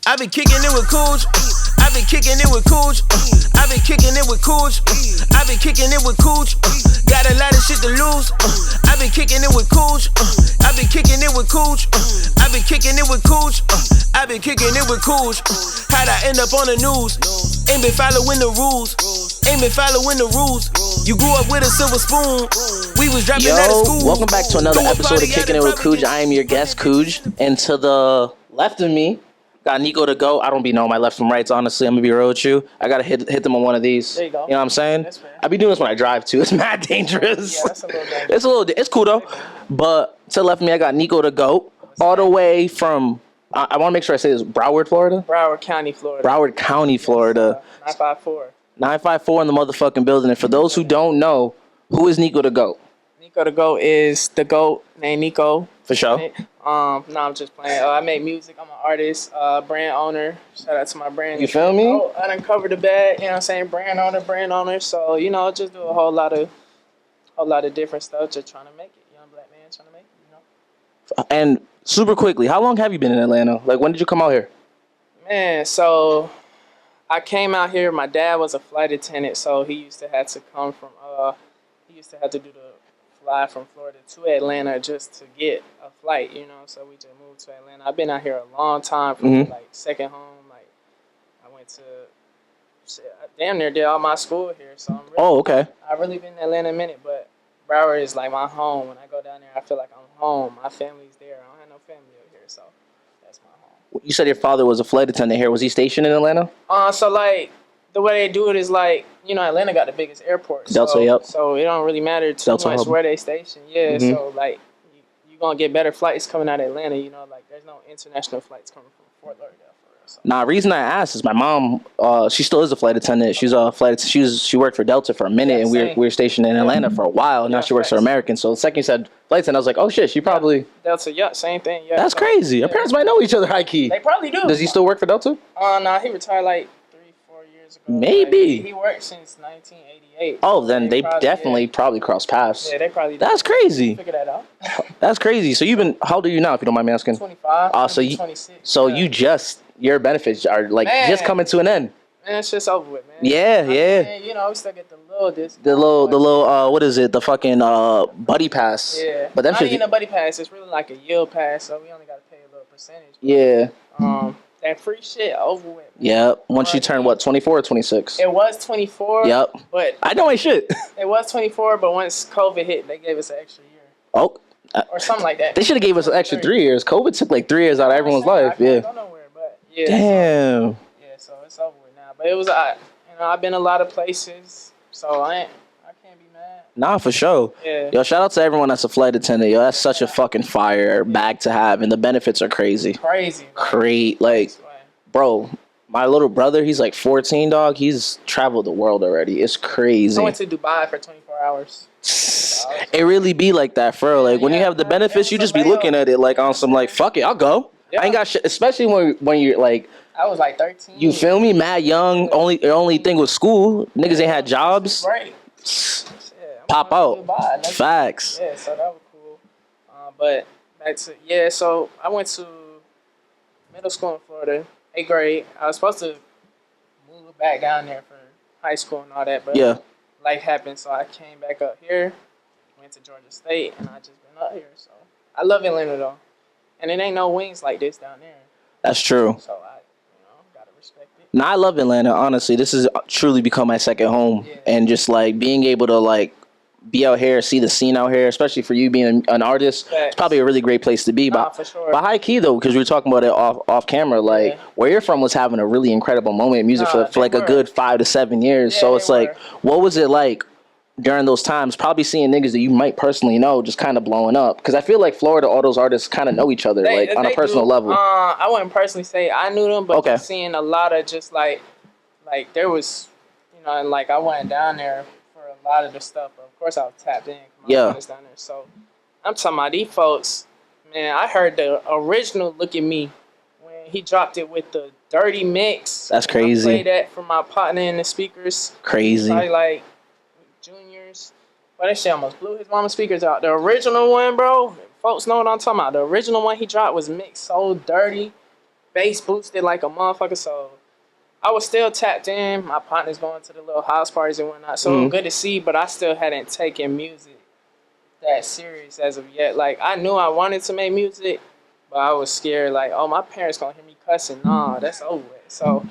I been kicking it with Cøøg. I been kicking it with Cøøg. I been kicking it with Cøøg. I been kicking it with Cøøg. Got a lot of shit to lose. I been kicking it with Cøøg. I been kicking it with Cøøg. I been kicking it with Cøøg. I been kicking it with Cøøg. How'd I end up on the news? Ain't been following the rules. Ain't been following the rules. You grew up with a silver spoon. We was dropping out of school. Welcome back to another episode of Kickin It with Cøøg. I am your guest, Cøøg. And to the left of me, got Nico Da Goat. I don't be knowing my left from rights, honestly. I'm gonna be real with you. I gotta hit them on one of these. There you go. You know what I'm saying? I be doing this when I drive too. It's mad dangerous. Yeah, that's a little dangerous. It's cool though. But to the left of me, I got Nico Da Goat. All the way from, I want to make sure I say this, Broward, Florida? Broward County, Florida. Broward County, Florida. 954. 954 in the motherfucking building. And for those who don't know, who is Nico Da Goat? Nico Da Goat is the GOAT named Nico. For sure. No, I'm just playing. I make music. I'm an artist, brand owner. Shout out to my brand. You feel me? Oh, I done covered the bag. You know what I'm saying? Brand owner. So, you know, just do a whole lot of different stuff. Just trying to make it. Young black man trying to make it, you know? And super quickly, how long have you been in Atlanta? Like, when did you come out here? Man, so I came out here. My dad was a flight attendant, so he used to have to come from, he used to have to do the fly from Florida to Atlanta just to get a flight, you know. So we just moved to Atlanta. I've been out here a long time from like second home. Like I went to, I damn near did all my school here. So I'm really, okay. I've really been in Atlanta a minute, but Broward is like my home. When I go down there, I feel like I'm home. My family's there. I don't have no family over here, so that's my home. You said your father was a flight attendant here. Was he stationed in Atlanta? So like the way they do it is like, you know, Atlanta got the biggest airport. Delta, yep. So it don't really matter too Delta much hub. where they station. Yeah, so like you're going to get better flights coming out of Atlanta, you know, like there's no international flights coming from Fort Lauderdale for real. So. Nah, reason I asked is my mom, she still is a flight attendant. She's a flight she worked for Delta for a minute, and we were stationed in Atlanta for a while. Now she works for American. So the second you said flight attendant, I was like, oh shit, she probably Delta, yeah, same thing. Yeah. That's crazy. Our parents might know each other high key. They probably do. Does he still work for Delta? Nah, he retired like 3-4 years ago. Maybe. He worked since 1988. Oh, then they definitely probably crossed paths. Yeah, they probably That's crazy. Figure that out. That's crazy. So how old are you now, if you don't mind me asking? 25. So 26. So your benefits are like just coming to an end. Man, it's just over with, man. Yeah. Man, you know, we still get the little what is it? The fucking buddy pass. Yeah. But not even a buddy pass. It's really like a yield pass, so we only got to pay a little percentage. Yeah. That free shit over with. Man. Yep. Once you turn 24 or 26? It was 24. Yep. But I know my shit. It was 24, but once COVID hit, they gave us an extra year. Oh. Or something like that. They should have gave us an extra 3 years. COVID took like 3 years out of everyone's life. I can't go nowhere, but yeah. Damn. So it's over with now. But it was, I've been a lot of places, so I can't be mad. Nah, for sure. Yeah. Yo, shout out to everyone that's a flight attendant. Yo, that's such a fucking fire bag to have, and the benefits are crazy. Crazy. Great. Like, bro, my little brother, he's like 14, dog. He's traveled the world already. It's crazy. I went to Dubai for 24 hours. It really be like that, for real. Like, when you have the benefits, you just be looking at it like on some like, fuck it, I'll go. I ain't got shit, especially when you're like, I was like 13. you feel me? Mad young. Your only thing was school. Niggas ain't had jobs. Right. Pop out. Facts. Yeah, so that was cool. But back to, so I went to middle school in Florida, 8th grade. I was supposed to move back down there for high school and all that, but life happened, so I came back up here, went to Georgia State, and I just been up here. So I love Atlanta though, and it ain't no wings like this down there. That's true. So I, gotta respect it. Nah, I love Atlanta. Honestly, this has truly become my second home, and just like being able to like be out here, see the scene out here, especially for you being an artist, it's probably a really great place to be. Nah, for sure. But high key though, because we were talking about it off camera, like where you're from was having a really incredible moment in music for like a good 5 to 7 years. So it's like, what was it like during those times? Probably seeing niggas that you might personally know just kind of blowing up, because I feel like Florida, all those artists kind of know each other on a personal level. I wouldn't personally say I knew them, but just seeing a lot of just like there was, and like I went down there for a lot of the stuff. Of course, I was tapped in. Down there. So I'm talking about these folks. Man, I heard the original "Look at Me" when he dropped it with the dirty mix. That's crazy. I played that for my partner in the speakers. Crazy. Probably like juniors. But that shit almost blew his mama's speakers out. The original one, bro. Folks know what I'm talking about. The original one he dropped was mixed so dirty. bass boosted like a motherfucker. So I was still tapped in. My partner's going to the little house parties and whatnot. So good to see, but I still hadn't taken music that serious as of yet. Like, I knew I wanted to make music, but I was scared, like, oh, my parents gonna hear me cussing. Nah, that's over with. So,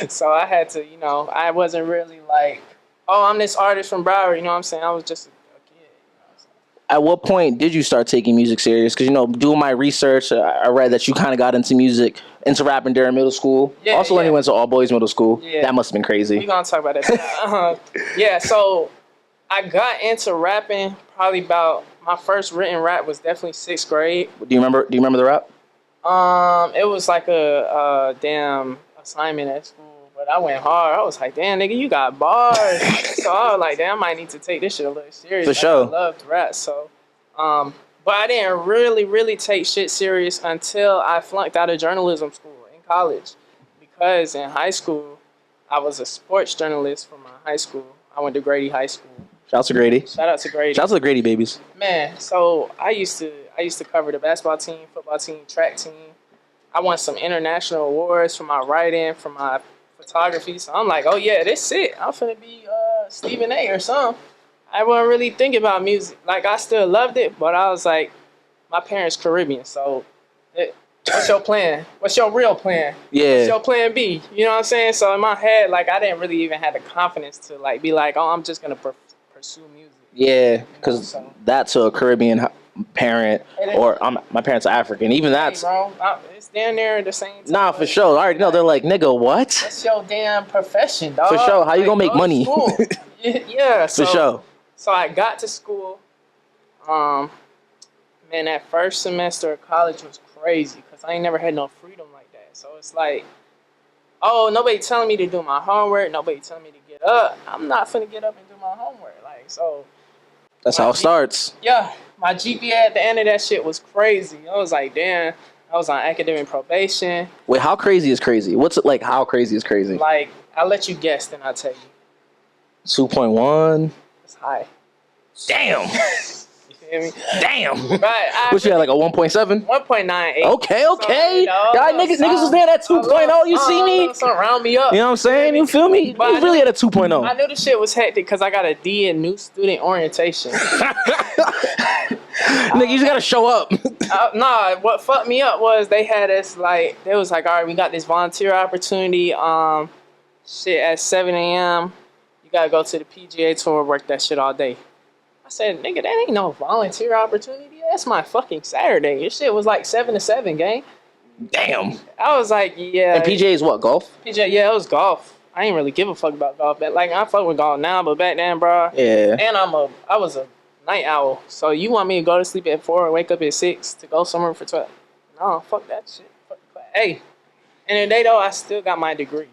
so I had to, I wasn't really like, oh, I'm this artist from Broward. You know what I'm saying? I was just a kid. You know what I'm saying? At what point did you start taking music serious? Because, doing my research, I read that you kind of got into music, into rapping during middle school. Yeah, also, when you went to all boys middle school. Yeah. That must have been crazy. We're gonna talk about that. Yeah, so I got into rapping probably about, my first written rap was definitely 6th grade. Do you remember the rap? It was like a damn assignment at school, but I went hard. I was like, damn, nigga, you got bars. So I was like, damn, I might need to take this shit a little serious. For sure. I loved rap, so but I didn't really take shit serious until I flunked out of journalism school in college, because in high school I was a sports journalist from my high school. I went to Grady High School. Shout out to Grady. Shout out to Grady. Shout out to the Grady babies. Man, so I used to cover the basketball team, football team, track team. I won some international awards for my writing, for my photography. So I'm like, oh yeah, this it. I'm finna be Stephen A. or something. I wasn't really thinking about music. Like, I still loved it, but I was like, my parents Caribbean, so what's your plan? What's your real plan? Yeah. What's your plan B? You know what I'm saying? So in my head, like, I didn't really even have the confidence to like be like, oh, I'm just gonna pursue music. Yeah, because that's a Caribbean parent, or my parents are African. Even that's... Hey, bro, it's damn near the same time. Nah, for sure. I already know. They're like, nigga, what? That's your damn profession, dog. For sure. How you gonna make money? Yeah. For sure. So I got to school. Man, that first semester of college was crazy because I ain't never had no freedom like that. So it's like, oh, nobody telling me to do my homework. Nobody telling me to get up. I'm not finna get up and do my homework. Like, so. That's how it starts. Yeah. My GPA at the end of that shit was crazy. I was like, damn. I was on academic probation. Wait, how crazy is crazy? What's it like? How crazy is crazy? Like, I'll let you guess, then I'll tell you. 2.1. It's high. Damn. You feel me? Damn. Right. What you had, like a 1.7? 1.98. Okay. So, Y'all niggas was there at 2.0. You see me? So round me up. You know what I'm saying? You feel me? But You really at a 2.0. I knew the shit was hectic because I got a D in new student orientation. Nigga, you just gotta show up. Nah, what fucked me up was they had us like, they was like, all right, we got this volunteer opportunity. Shit at 7 a.m. You gotta go to the PGA tour, work that shit all day. I said, nigga, that ain't no volunteer opportunity. That's my fucking Saturday. Your shit was like 7 to 7, gang. Damn. I was like, yeah. And PGA is what, golf? PGA, yeah, it was golf. I ain't really give a fuck about golf. But like, I fuck with golf now, but back then, bro. Yeah. And I was a night owl. So you want me to go to sleep at 4 and wake up at 6 to go somewhere for 12? No, fuck that shit. Fuck the class. Hey, and today though, I still got my degree.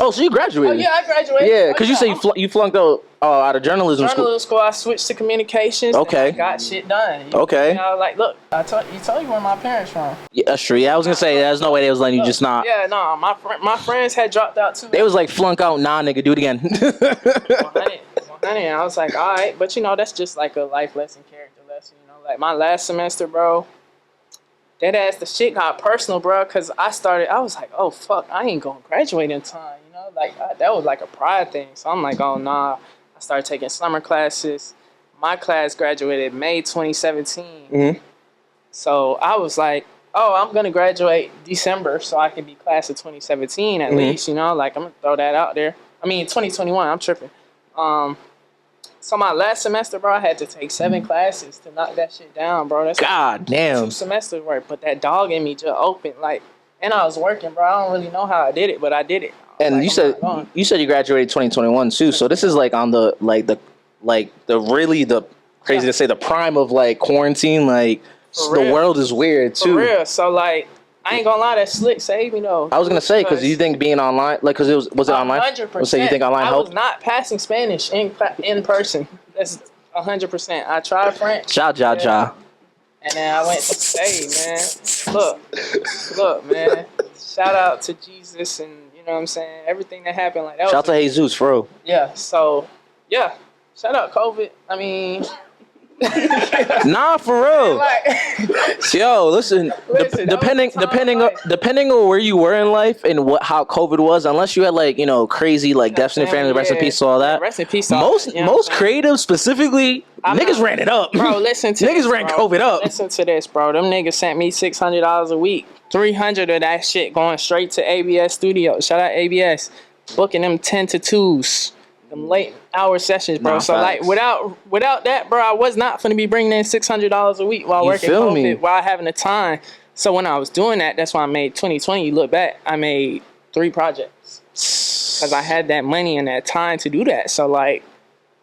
Oh, so you graduated? Oh yeah, I graduated. Yeah, because you say you flunked out of journalism school. Journalism school, I switched to communications. Okay. And I got shit done. Okay. You know, like, look, I told you where my parents from. Yeah, that's true. Yeah, I was gonna say there's no way they was letting you just not. Yeah, no, my friends had dropped out too. They was like, flunk out, nah, nigga, do it again. 100. I was like, all right, but that's just like a life lesson, character lesson. Like my last semester, bro. That ass, the shit got personal, bro, because I was like, oh, fuck, I ain't gonna graduate in time, like, that was like a pride thing, so I'm like, oh, nah, I started taking summer classes. My class graduated May 2017, mm-hmm. So I was like, oh, I'm gonna graduate December, so I can be class of 2017 at mm-hmm. least, like, I'm gonna throw that out there. I mean, 2021, I'm tripping. So my last semester, bro, I had to take 7 classes to knock that shit down, bro. That's God damn. 2 semesters worth, but that dog in me just opened, like, and I was working, bro. I don't really know how I did it, but I did it. And like, you said you graduated 2021 too, so this is like on the crazy to say, the prime of like quarantine, like the world is weird too. For real. So like, I ain't gonna lie, that slick saved me though. I was gonna say, because you think being online, like, because was it online? 100%. So you think online helped? I was not passing Spanish in person. That's 100%. I tried French. Ja. And then I went to, hey man, look man, shout out to Jesus, and you know what I'm saying, everything that happened, like that. Shout out to Jesus, bro. Yeah. So yeah, shout out COVID. I mean, Nah, for real. Yo, listen. Depending on where you were in life and how COVID was, unless you had like crazy like deaths in your family, rest in peace, all that. Rest in peace. Most creatives specifically, niggas ran it up. Bro, listen to niggas ran COVID up. Listen to this, bro. Them niggas sent me $600 a week. 300 of that shit going straight to ABS Studio. Shout out ABS. Booking them 10 to 2s. Them late hour sessions, bro. So facts. Like without that, bro, I was not finna be bringing in $600 a week while working COVID, while having the time. So when I was doing that, that's why I made 2020. You look back, I made 3 projects because I had that money and that time to do that. So like,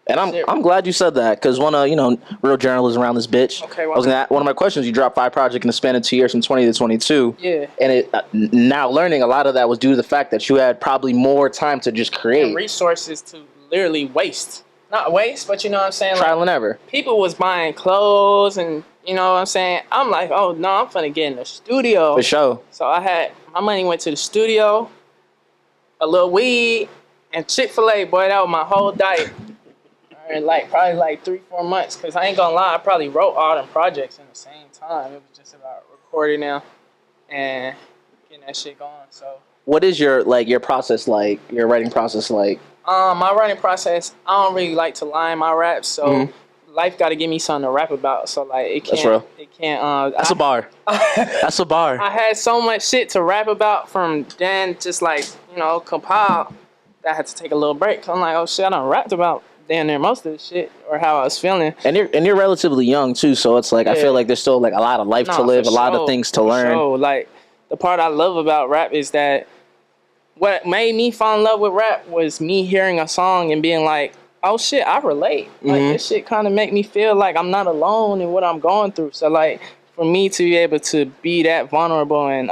and I'm glad you said that because one of real journalism around this bitch. Okay, I was gonna one of my questions. You dropped 5 projects in the span of 2 years from 20 to 22. Yeah. And it now learning a lot of that was due to the fact that you had probably more time to just create and resources to literally waste. Not waste, but you know what I'm saying? Trial and error. People was buying clothes and you know what I'm saying? I'm like, oh no, I'm finna get in the studio. For sure. So I had my money went to the studio, a little weed, and Chick-fil-A, boy, that was my whole diet. And probably 3-4 months, cause I ain't gonna lie, I probably wrote all them projects in the same time. It was just about recording them and getting that shit going. So what is your process like? Your writing process like? My writing process, I don't really like to lie in my raps, so life got to give me something to rap about. So like it can't. That's real. It can't. That's a bar. That's a bar. I had so much shit to rap about from then, just compiled, that I had to take a little break. I'm like, oh shit, I done rapped about damn near most of the shit or how I was feeling. And you're relatively young too, so it's like I feel like there's still like a lot of life to live, a lot of things to learn. Sure. Like the part I love about rap is that what made me fall in love with rap was me hearing a song and being like, oh shit, I relate. Like this shit kind of make me feel like I'm not alone in what I'm going through. So like for me to be able to be that vulnerable and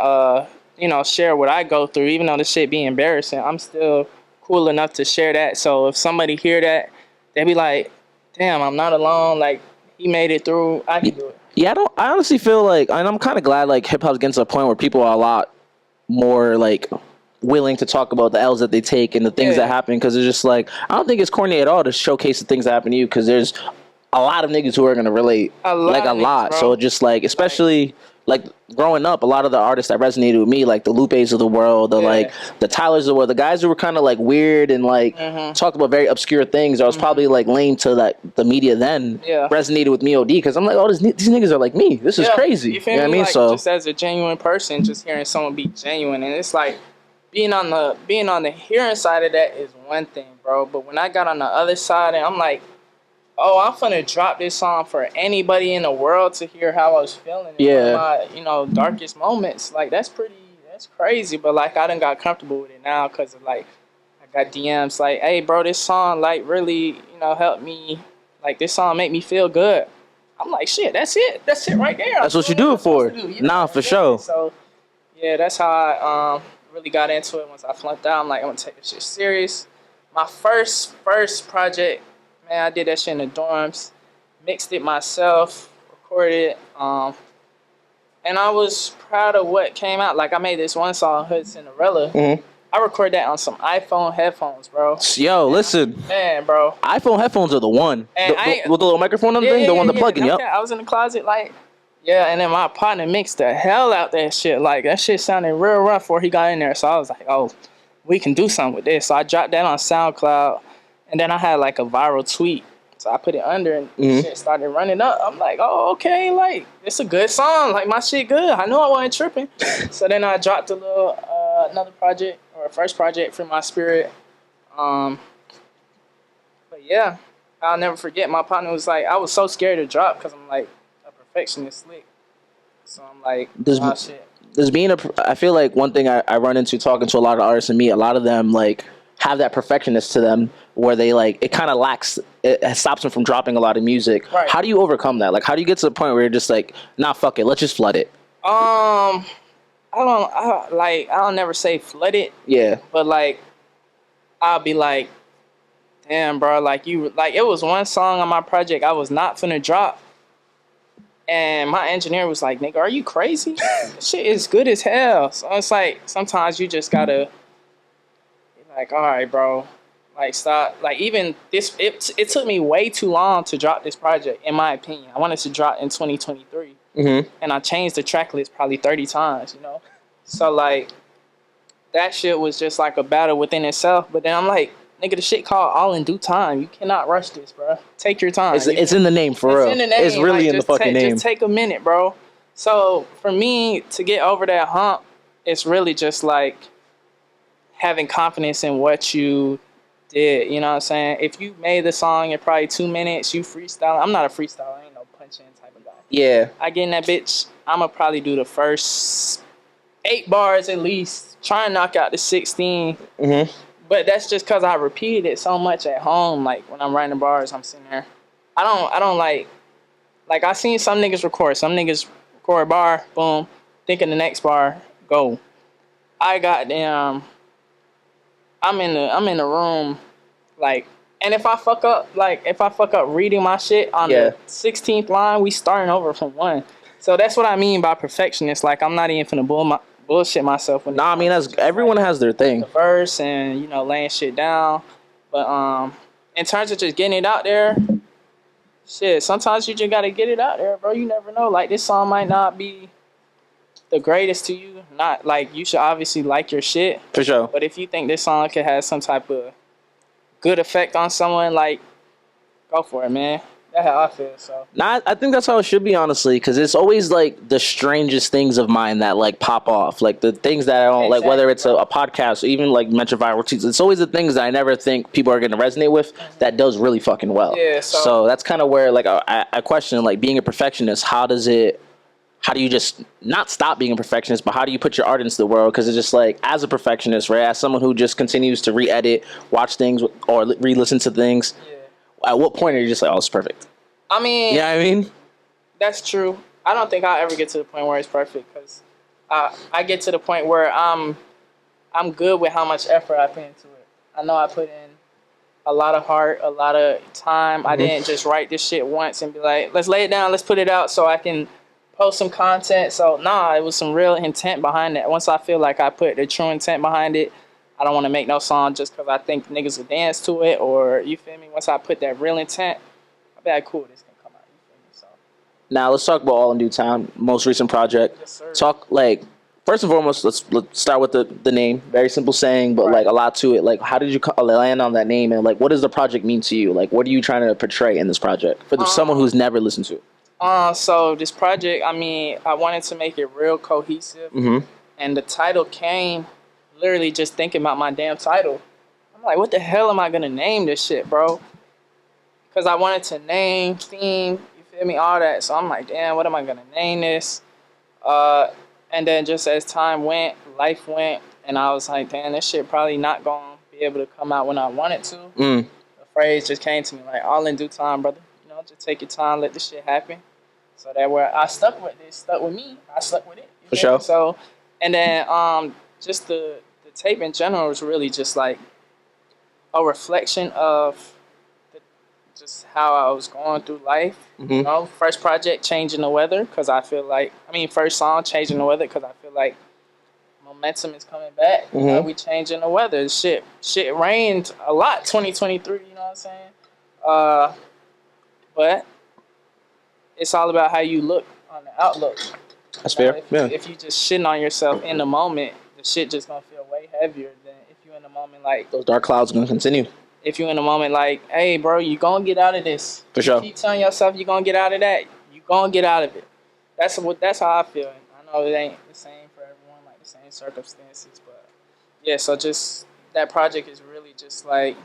share what I go through, even though the shit be embarrassing, I'm still cool enough to share that. So if somebody hear that, they be like, damn, I'm not alone. Like he made it through. I can do it. Yeah, I honestly feel like, and I'm kind of glad like hip hop's getting to a point where people are a lot more like willing to talk about the L's that they take and the things that happen, because it's just like, I don't think it's corny at all to showcase the things that happen to you, because there's a lot of niggas who are gonna relate, a lot. So just like, especially like growing up, a lot of the artists that resonated with me, like the Lupes of the world, like the Tylers of the world, the guys who were kind of like weird and like talked about very obscure things. I was probably like lame to like the media then. Resonated with me OD, because I'm like, oh, these niggas are like me. This is crazy. You feel me? What I mean? Like, so just as a genuine person, just hearing someone be genuine, and it's like being on the hearing side of that is one thing, bro. But when I got on the other side, and I'm like, oh, I'm finna drop this song for anybody in the world to hear how I was feeling in my, darkest moments. Like, that's crazy. But, like, I done got comfortable with it now because, like, I got DMs like, hey, bro, this song, like, really, helped me. Like, this song make me feel good. I'm like, shit, that's it. That's it right there. That's what you do it for. Nah, for sure. So, yeah, that's how I really got into it. Once I flunked out, I'm like, I'm gonna take this shit serious. My first project, man, I did that shit in the dorms, mixed it myself, recorded it, and I was proud of what came out. Like, I made this one song, Hood Cinderella. I recorded that on some iPhone headphones, bro. Yo, listen. Man, bro. iPhone headphones are the one. With the little microphone on the thing? The one, the plug-in, yep. I was in the closet, like, and then my partner mixed the hell out that shit. Like, that shit sounded real rough before he got in there. So I was like, oh, we can do something with this. So I dropped that on SoundCloud. And then I had, like, a viral tweet. So I put it under, and shit started running up. I'm like, oh, okay, like, it's a good song. Like, my shit good. I know I wasn't tripping. So then I dropped a little, another project, or a first project, Free My Spirit. But, yeah, I'll never forget. My partner was like, I was so scared to drop because I'm, like, a perfectionist slick. So I'm like, oh, shit. I feel like one thing I run into talking to a lot of artists and me, a lot of them, like, have that perfectionist to them where they like, it kind of lacks, it stops them from dropping a lot of music. Right. How do you overcome that? Like, how do you get to the point where you're just like, nah, fuck it, let's just flood it? I don't never say flood it. Yeah. But like, I'll be like, damn, bro, like it was one song on my project I was not finna drop. And my engineer was like, nigga, are you crazy? Shit is good as hell. So it's like, sometimes you just gotta, like, all right, bro, Like stop. Like even this, it took me way too long to drop this project. In my opinion, I wanted to drop in 2023, and I changed the track list probably 30 times. You know, so like that shit was just like a battle within itself. But then I'm like, nigga, the shit called All in Due Time. You cannot rush this, bro. Take your time. It's in the name for real. It's in the name. It's really like, in the fucking name. Just take a minute, bro. So for me to get over that hump, it's really just like having confidence in what you did. You know what I'm saying? If you made the song in probably 2 minutes, you freestyle. I'm not a freestyler. I ain't no punch in type of guy. Yeah. I get in that bitch. I'ma probably do the first 8 bars at least. Try and knock out the 16. But that's just because I repeated it so much at home. Like when I'm writing the bars, I'm sitting there. I don't like I seen some niggas record. Some niggas record a bar, boom, thinking the next bar, go. I goddamn. I'm in the room, like, and if I fuck up reading my shit on the 16th line, we starting over from 1. So that's what I mean by perfectionist. Like I'm not even finna bullshit myself. Nah, I mean everyone has their thing. The verse and laying shit down, but in terms of just getting it out there, shit. Sometimes you just gotta get it out there, bro. You never know. Like this song might not be the greatest to you. Not like you should obviously like your shit for sure. But if you think this song could have some type of good effect on someone, like go for it, man. That's how I feel. So nah, I think that's how it should be, honestly, because it's always like the strangest things of mine that like pop off, like the things that I don't like, whether it's a podcast or even like mention viral tweets. It's always the things that I never think people are going to resonate with that does really fucking well. Yeah. So that's kind of where like I question, like, being a perfectionist. How do you just not stop being a perfectionist, but how do you put your art into the world? Because it's just like, as a perfectionist, right, as someone who just continues to re-edit, watch things, or re-listen to things, at what point are you just like, oh, it's perfect? I mean... Yeah, I mean? That's true. I don't think I'll ever get to the point where it's perfect, because I get to the point where I'm good with how much effort I put into it. I know I put in a lot of heart, a lot of time. I didn't just write this shit once and be like, let's lay it down, let's put it out so I can post some content. So nah, it was some real intent behind that. Once I feel like I put the true intent behind it, I don't want to make no song just because I think niggas will dance to it, or you feel me? Once I put that real intent, I'll be like, cool, this can come out. You feel me? So now let's talk about All in Due Time, most recent project. Yes, sir. Talk, like, first and foremost, let's start with the name. Very simple saying, but like a lot to it. Like, how did you land on that name, and like, what does the project mean to you? Like, what are you trying to portray in this project for someone who's never listened to it? So this project, I mean, I wanted to make it real cohesive, and the title came literally just thinking about my damn title. I'm like, what the hell am I gonna name this shit, bro? Because I wanted to name, theme, you feel me, all that. So I'm like, damn, what am I gonna name this? And then just as time went, life went, and I was like, damn, this shit probably not gonna be able to come out when I want it to. The phrase just came to me, like, all in due time, brother. You know, just take your time, let this shit happen. So that where I stuck with it, stuck with me, I stuck with it. For sure. So, and then just the tape in general was really just like a reflection of just how I was going through life. You know, first project, Changing the Weather, because I feel like, first song, Changing the Weather, because I feel like momentum is coming back. You know, we changing the weather. Shit rained a lot 2023, you know what I'm saying? But it's all about how you look on the outlook. That's fair. If you just shitting on yourself in the moment, the shit just gonna feel way heavier than if you in the moment like... Those dark clouds are gonna continue. If you in the moment like, hey, bro, you gonna get out of this. For sure. You keep telling yourself you gonna get out of that, you gonna get out of it. That's how I feel. I know it ain't the same for everyone, like the same circumstances, but yeah, so just that project is really just like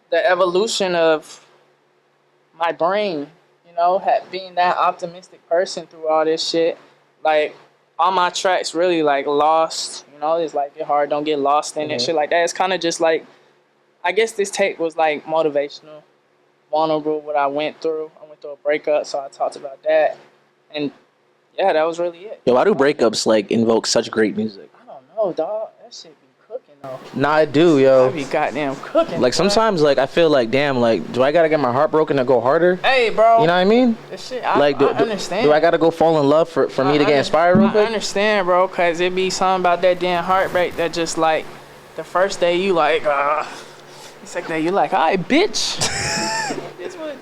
the evolution of my brain, you know, being that optimistic person through all this shit. Like, all my tracks really like lost, you know, it's like Get Hard, Don't Get Lost in it, shit like that. It's kind of just like, I guess this tape was like motivational, vulnerable, what I went through. I went through a breakup, so I talked about that. And yeah, that was really it. Yo, why do breakups like invoke such great music? I don't know, dog. That shit be cooking though. Nah, I do, yo. I be goddamn cooking. Like, sometimes, like, I feel like, damn, like, do I gotta get my heart broken to go harder? Hey, bro. You know what I mean? This shit, like, I understand. Do I gotta go fall in love for me to get inspired real quick? I understand, bro, because it be something about that damn heartbreak that just, like, the first day you like, Second day, you're like, all right, bitch.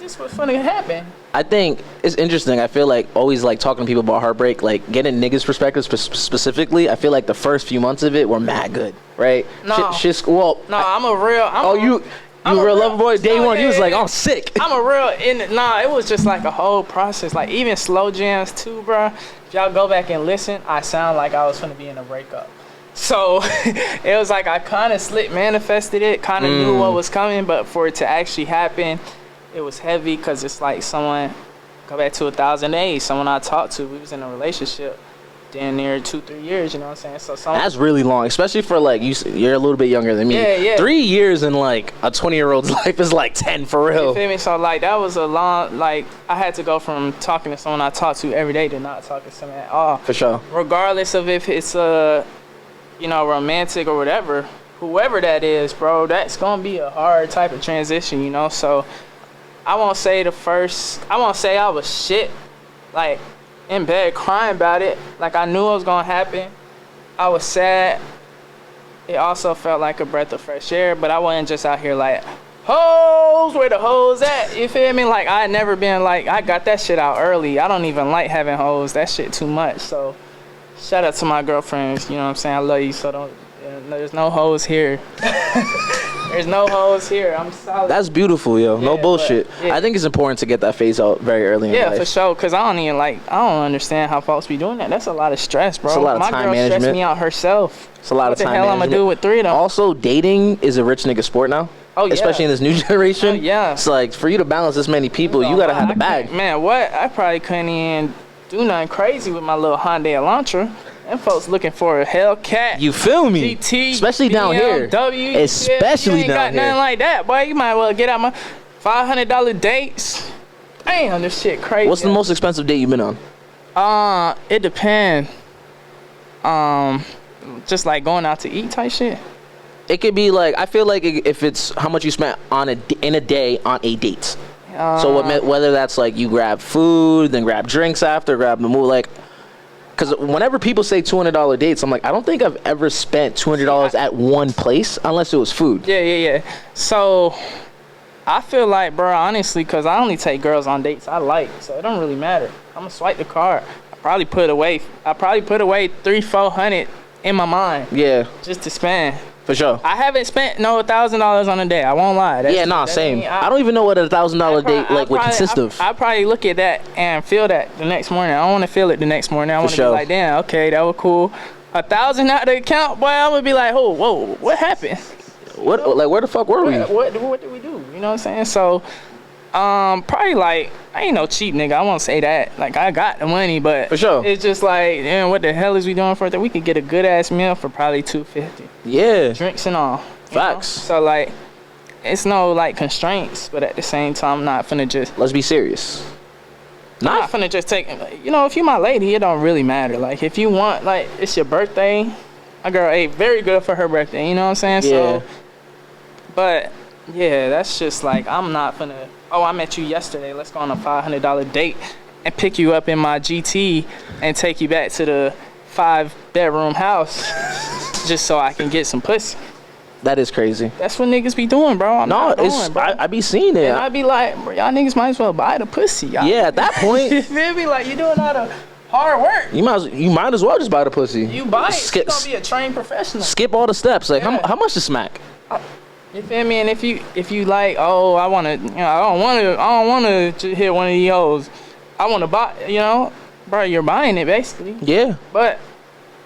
this what's funny happen. I think it's interesting. I feel like always like talking to people about heartbreak, like getting niggas' perspectives specifically. I feel like the first few months of it were mad good, right? No, I'm a real. You a real lover boy. Day one, you was like, I'm sick. I'm a real. It was just like a whole process. Like even slow jams too, bro. If y'all go back and listen, I sound like I was finna be in a breakup. So it was like I kind of manifested it, kind of knew what was coming, but for it to actually happen, it was heavy because it's like someone, go back to 2008, someone I talked to, we was in a relationship damn near 2-3 years, you know what I'm saying? So that's really long, especially for like you're a little bit younger than me. Yeah. 3 years in like a 20-year-old's life is like 10 for real. You feel me? So like that was a long, like I had to go from talking to someone I talk to every day to not talking to someone at all. For sure. Regardless of if it's romantic or whatever, whoever that is, bro, that's gonna be a hard type of transition, you know? So I won't say I was shit, like in bed crying about it. Like I knew it was gonna happen. I was sad. It also felt like a breath of fresh air, but I wasn't just out here like, hoes, where the hoes at? You feel me? Like I had never been like, I got that shit out early. I don't even like having hoes. That shit too much. So shout out to my girlfriends, you know what I'm saying? I love you, so there's no hoes here. There's no hoes here. I'm solid. That's beautiful, yo. No bullshit. Yeah. I think it's important to get that phase out very early in life. Yeah, for sure, because I don't understand how folks be doing that. That's a lot of stress, bro. It's a lot of my time girl management. stressed me out herself. It's a lot of time management. What the hell I'm going to do with 3 of them? Also, dating is a rich nigga sport now. Oh, yeah. Especially in this new generation. Oh, yeah. It's like, for you to balance this many people, you got to have the bag. Man, what? I probably couldn't even do nothing crazy with my little Hyundai Elantra. Them folks looking for a Hellcat. You feel me? GT, especially down here. Especially you ain't down got nothing like that, boy. You might well get out my $500 dates. Damn, this shit crazy. What's the most expensive date you've been on? It depends. Just like going out to eat type shit. It could be like, I feel like if it's how much you spent in a day on a date. So whether that's like you grab food, then grab drinks after, grab the movie, like. Because whenever people say $200 dates, I'm like, I don't think I've ever spent $200 at one place unless it was food. Yeah. So I feel like, bro, honestly, because I only take girls on dates I like, so it don't really matter. I'm gonna swipe the card. I probably put away $300-400 in my mind. Yeah. Just to spend. For sure. I haven't spent $1,000 on a day. I won't lie. Same. I don't even know what a $1,000 date would consist of. I probably look at that and feel that the next morning. I don't want to feel it the next morning. I want to be like, damn, okay, that was cool. $1,000 out the account, boy. I'm gonna be like, oh, whoa, what happened? What? Like, where the fuck were we? What did we do? You know what I'm saying? So, probably like, I ain't no cheap nigga. I won't say that. Like, I got the money, but for sure, it's just like, damn, what the hell is we doing for that? We could get a good ass meal for probably $250. Yeah, drinks and all. Facts. So like, it's no like constraints, but at the same time, I'm not finna just. Let's be serious. Not finna just take. You know, if you my lady, it don't really matter. Like, if you want, like, it's your birthday. My girl ate very good for her birthday. You know what I'm saying? Yeah. So, but yeah, that's just like, I'm not finna. Oh, I met you yesterday. Let's go on a $500 date and pick you up in my GT and take you back to the 5-bedroom house just so I can get some pussy. That is crazy. That's what niggas be doing, bro. I be seeing it. And I be like, bro, y'all niggas might as well buy the pussy. Y'all. Yeah, at that point. You feel me? Like, you doing all the hard work. You might as well just buy the pussy. You buy it. You're gonna be a trained professional. Skip all the steps. Like, how much to smack? You feel me? And if you like, oh, I wanna, you know, I don't wanna hit one of these hoes. I wanna buy, you know, bro, you're buying it basically. Yeah. But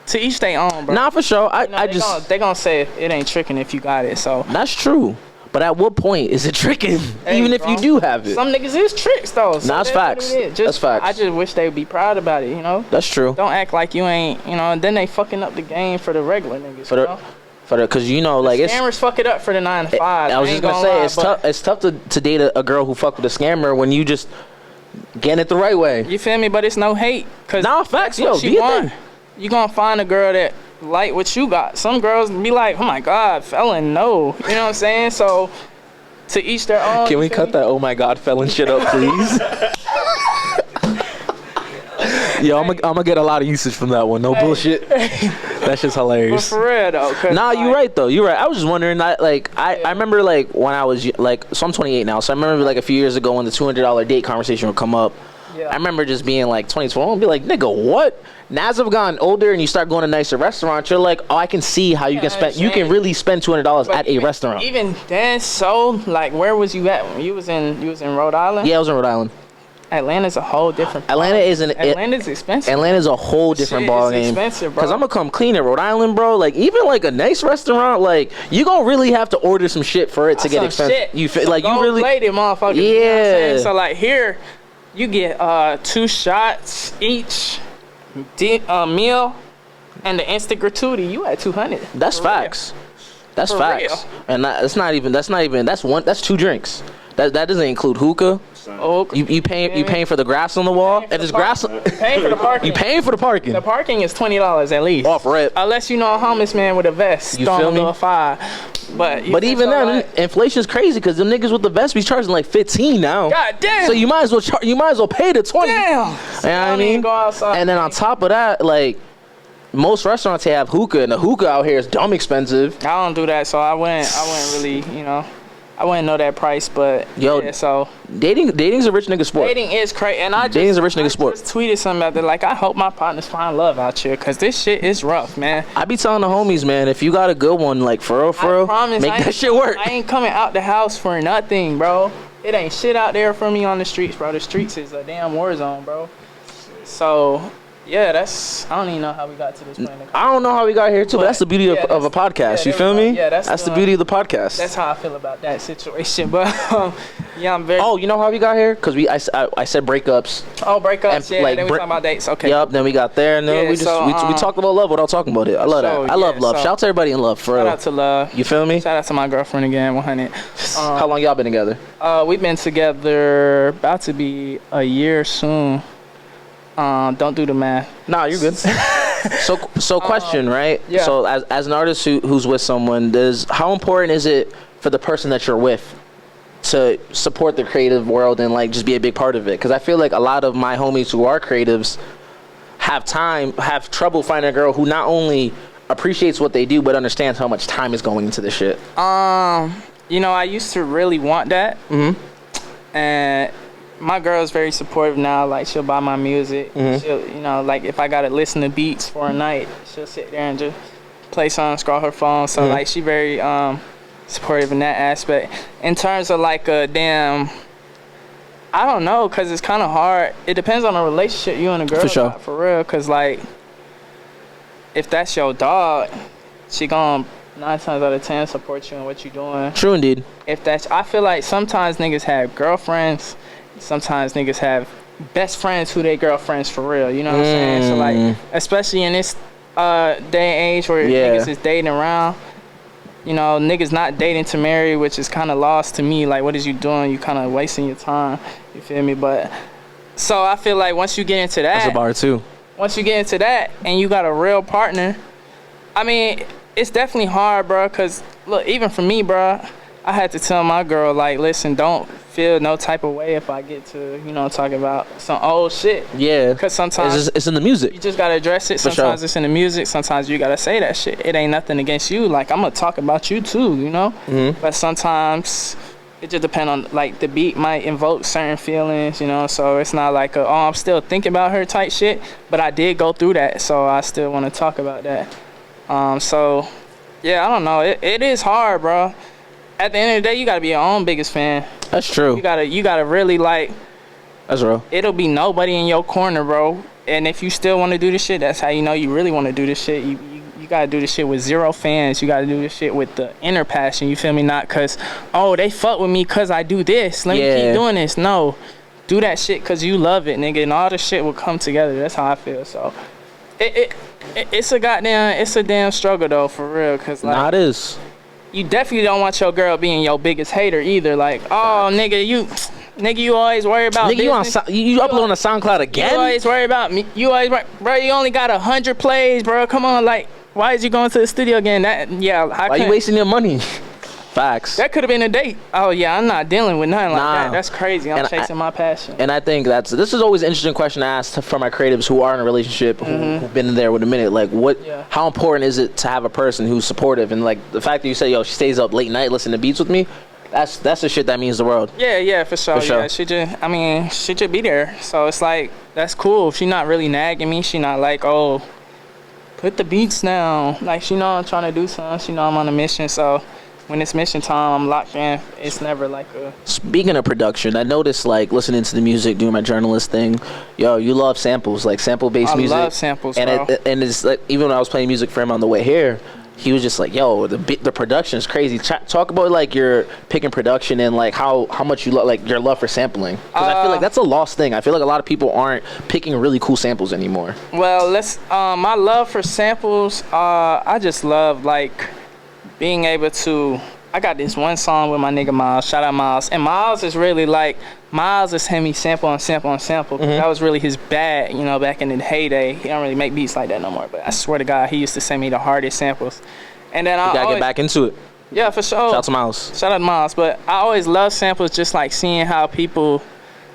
to each their own, bro. Nah, for sure. They gonna say it ain't tricking if you got it. So that's true. But at what point is it tricking? Hey, even if you do have it. Some niggas is tricks though. So that's facts. That's facts. I just wish they would be proud about it, you know? That's true. Don't act like you ain't, you know, and then they fucking up the game for the regular niggas, Cause you know, like, it's scammers fuck it up for the 9 to 5. I was just gonna say it's tough to date a girl who fuck with a scammer when you just getting it the right way. You feel me? But it's no hate. Cause facts, yo, be a thing. You gonna find a girl that like what you got. Some girls be like, oh my god, felon, no. You know what I'm saying? So to each their own. Can we cut that oh my god felon shit up, please? Yo, I'm gonna get a lot of usage from that one. No bullshit. That shit's But hilarious. for real though. Nah, like, you're right though. You're right. I was just wondering. I remember like when I was like, so I'm 28 now. So I remember like a few years ago when the $200 date conversation would come up. Yeah. I remember just being like 2012 and be like, nigga, what? Now as I've gotten older and you start going to nicer restaurants, you're like, oh, I can see how you can spend. You can really spend $200 at a restaurant. Even then, so like, where was you at when you was in Rhode Island? Yeah, I was in Rhode Island. Atlanta's a whole different. Atlanta's expensive. Atlanta's a whole different ball game. Expensive, bro. Cause I'm gonna come clean at Rhode Island, bro. Like even like a nice restaurant, like you gonna really have to order some shit for it to get expensive. Shit. You feel like you really plated, motherfucker. Yeah. You know what I'm saying? So like here, you get 2 shots each, meal, and the instant gratuity. You at 200. That's facts. That's facts. Real. And that's 2 drinks. That doesn't include hookah. Oh, You paying for the grass on the wall, and it's grass. paying for the parking. You paying for the parking. The parking is $20 at least. Off rip. Unless you know a homeless man with a vest. You feel me? A 5. But even then, inflation's crazy because them niggas with the vest be charging like 15 now. God damn. So you might as well pay the 20. Damn. You know what I mean? Go outside. And then on top of that, like most restaurants they have hookah, and the hookah out here is dumb expensive. I don't do that, so I wouldn't really, I wouldn't know that price, but so dating's a rich nigga sport. Dating is crazy, and dating's a rich nigga sport. Just tweeted something out there like, I hope my partners find love out here, cause this shit is rough, man. I be telling the homies, man, if you got a good one, like for real, make that shit work. I ain't coming out the house for nothing, bro. It ain't shit out there for me on the streets, bro. The streets is a damn war zone, bro. So. Yeah, I don't even know how we got to this point. I don't know how we got here too, but that's the beauty of a podcast. You feel me? Yeah, that's the beauty of the podcast. That's how I feel about that situation. But yeah, I'm very. Oh, you know how we got here? Because I said breakups. Oh, breakups. Yeah, like, then we talking about dates. Okay. Yup. Then we got there, and then we talked about love without talking about it. I love that. I love love. Shout out to everybody in love. For real. Shout out to love. You feel me? Shout out to my girlfriend again. 100. How long y'all been together? We've been together about to be a year soon. Don't do the math. Nah, you're good. So question, right? Yeah. So as an artist who's with someone, how important is it for the person that you're with to support the creative world and like just be a big part of it? Because I feel like a lot of my homies who are creatives have trouble finding a girl who not only appreciates what they do but understands how much time is going into this shit. I used to really want that. Mm-hmm. And my girl's very supportive now. Like, she'll buy my music. Mm-hmm. She'll, like, if I gotta listen to beats for a night, she'll sit there and just play songs, scroll her phone. So, like, she very supportive in that aspect. In terms of, like, I don't know, because it's kind of hard. It depends on the relationship you and the girl for sure. For real, because, like, if that's your dog, she gonna 9 times out of 10 support you in what you're doing. True indeed. I feel like sometimes niggas have girlfriends. Sometimes niggas have best friends who they girlfriends for real. You know what I'm saying? So like, especially in this day and age where niggas is dating around, niggas not dating to marry, which is kind of lost to me. Like, what is you doing? You kind of wasting your time. You feel me? But so I feel like once you get into that, that's a bar too. Once you get into that and you got a real partner, I mean, it's definitely hard, bro. Cause look, even for me, bro, I had to tell my girl, like, listen, don't feel no type of way if I get to, talk about some old shit. Yeah. Because sometimes it's in the music. You just got to address it. Sometimes it's in the music. Sometimes you got to say that shit. It ain't nothing against you. Like, I'm going to talk about you too, Mm-hmm. But sometimes it just depends on, like, the beat might invoke certain feelings, So it's not like, I'm still thinking about her type shit. But I did go through that. So I still want to talk about that. So, yeah, I don't know. It is hard, bro. At the end of the day, you gotta be your own biggest fan. That's true. You gotta really like. That's real. It'll be nobody in your corner, bro. And if you still want to do this shit, that's how you know you really want to do this shit. You gotta do this shit with 0 fans. You gotta do this shit with the inner passion. You feel me? Not cause they fuck with me cause I do this. Let me keep doing this. No, do that shit cause you love it, nigga, and all the shit will come together. That's how I feel. So, it's a damn struggle though, for real. Cause like, it is. You definitely don't want your girl being your biggest hater either. Like, nigga, you always worry about business. You upload on the SoundCloud again? You always worry about me. Bro, you only got 100 plays, bro. Come on, like, why is you going to the studio again? Why you wasting your money? Facts. That could have been a date. Oh yeah, I'm not dealing with nothing like that. That's crazy. I'm chasing my passion. And I think this is always an interesting question to ask for my creatives who are in a relationship, who've been in there with a minute. Like, how important is it to have a person who's supportive? And like the fact that you say, yo, she stays up late night listening to beats with me, that's the shit that means the world. Yeah, for sure. Yeah, she just be there. So it's like, that's cool. She not really nagging me. She not like, oh, put the beats down. Like, she know I'm trying to do something. She know I'm on a mission. So when it's mission time, I'm locked in. It's never like a... Speaking of production, I noticed, like, listening to the music, doing my journalist thing, yo, you love samples, like sample-based music. I love samples, bro. And it's like, even when I was playing music for him on the way here, he was just like, yo, the production is crazy. Talk about, like, your picking production and, like, how much you love, like, your love for sampling. Because I feel like that's a lost thing. I feel like a lot of people aren't picking really cool samples anymore. Well, my love for samples, I just love, like, being able to... I got this one song with my nigga Miles. Shout out Miles. And Miles is really like... Miles is having me sample on sample on sample. That was really his bag, you know, back in the heyday. He don't really make beats like that no more. But I swear to God, he used to send me the hardest samples. And then I gotta get back into it. Yeah, for sure. Shout out to Miles. Shout out to Miles. But I always love samples, just like seeing how people...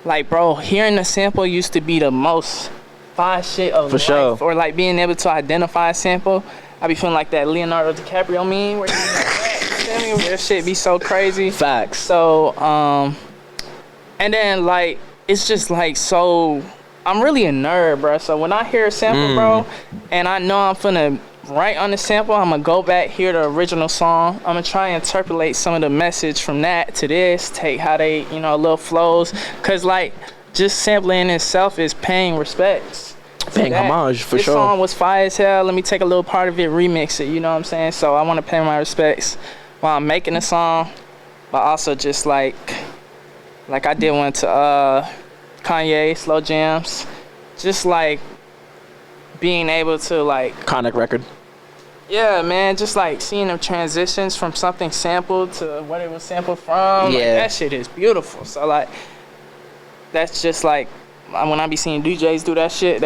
Like, bro, hearing the sample used to be the most fire shit of life. Sure. Or like being able to identify a sample. I be feeling like that Leonardo DiCaprio meme where that shit be so crazy. Facts. So, and then like, it's just like, so, I'm really a nerd, bro. So when I hear a sample, bro, and I know I'm finna write on the sample, I'm gonna go back, hear the original song. I'm gonna try and interpolate some of the message from that to this, take how they, you know, little flows. Cause like, just sampling itself is paying respects. Paying homage, for sure. This song was fire as hell. Let me take a little part of it, remix it, you know what I'm saying? So I want to pay my respects while I'm making the song, but also just like I did one to Kanye, Slow Jams. Just like being able to like... Conic record. Yeah, man, just like seeing them transitions from something sampled to what it was sampled from. Yeah. Like, that shit is beautiful. So like, that's just like... When I be seeing DJs do that shit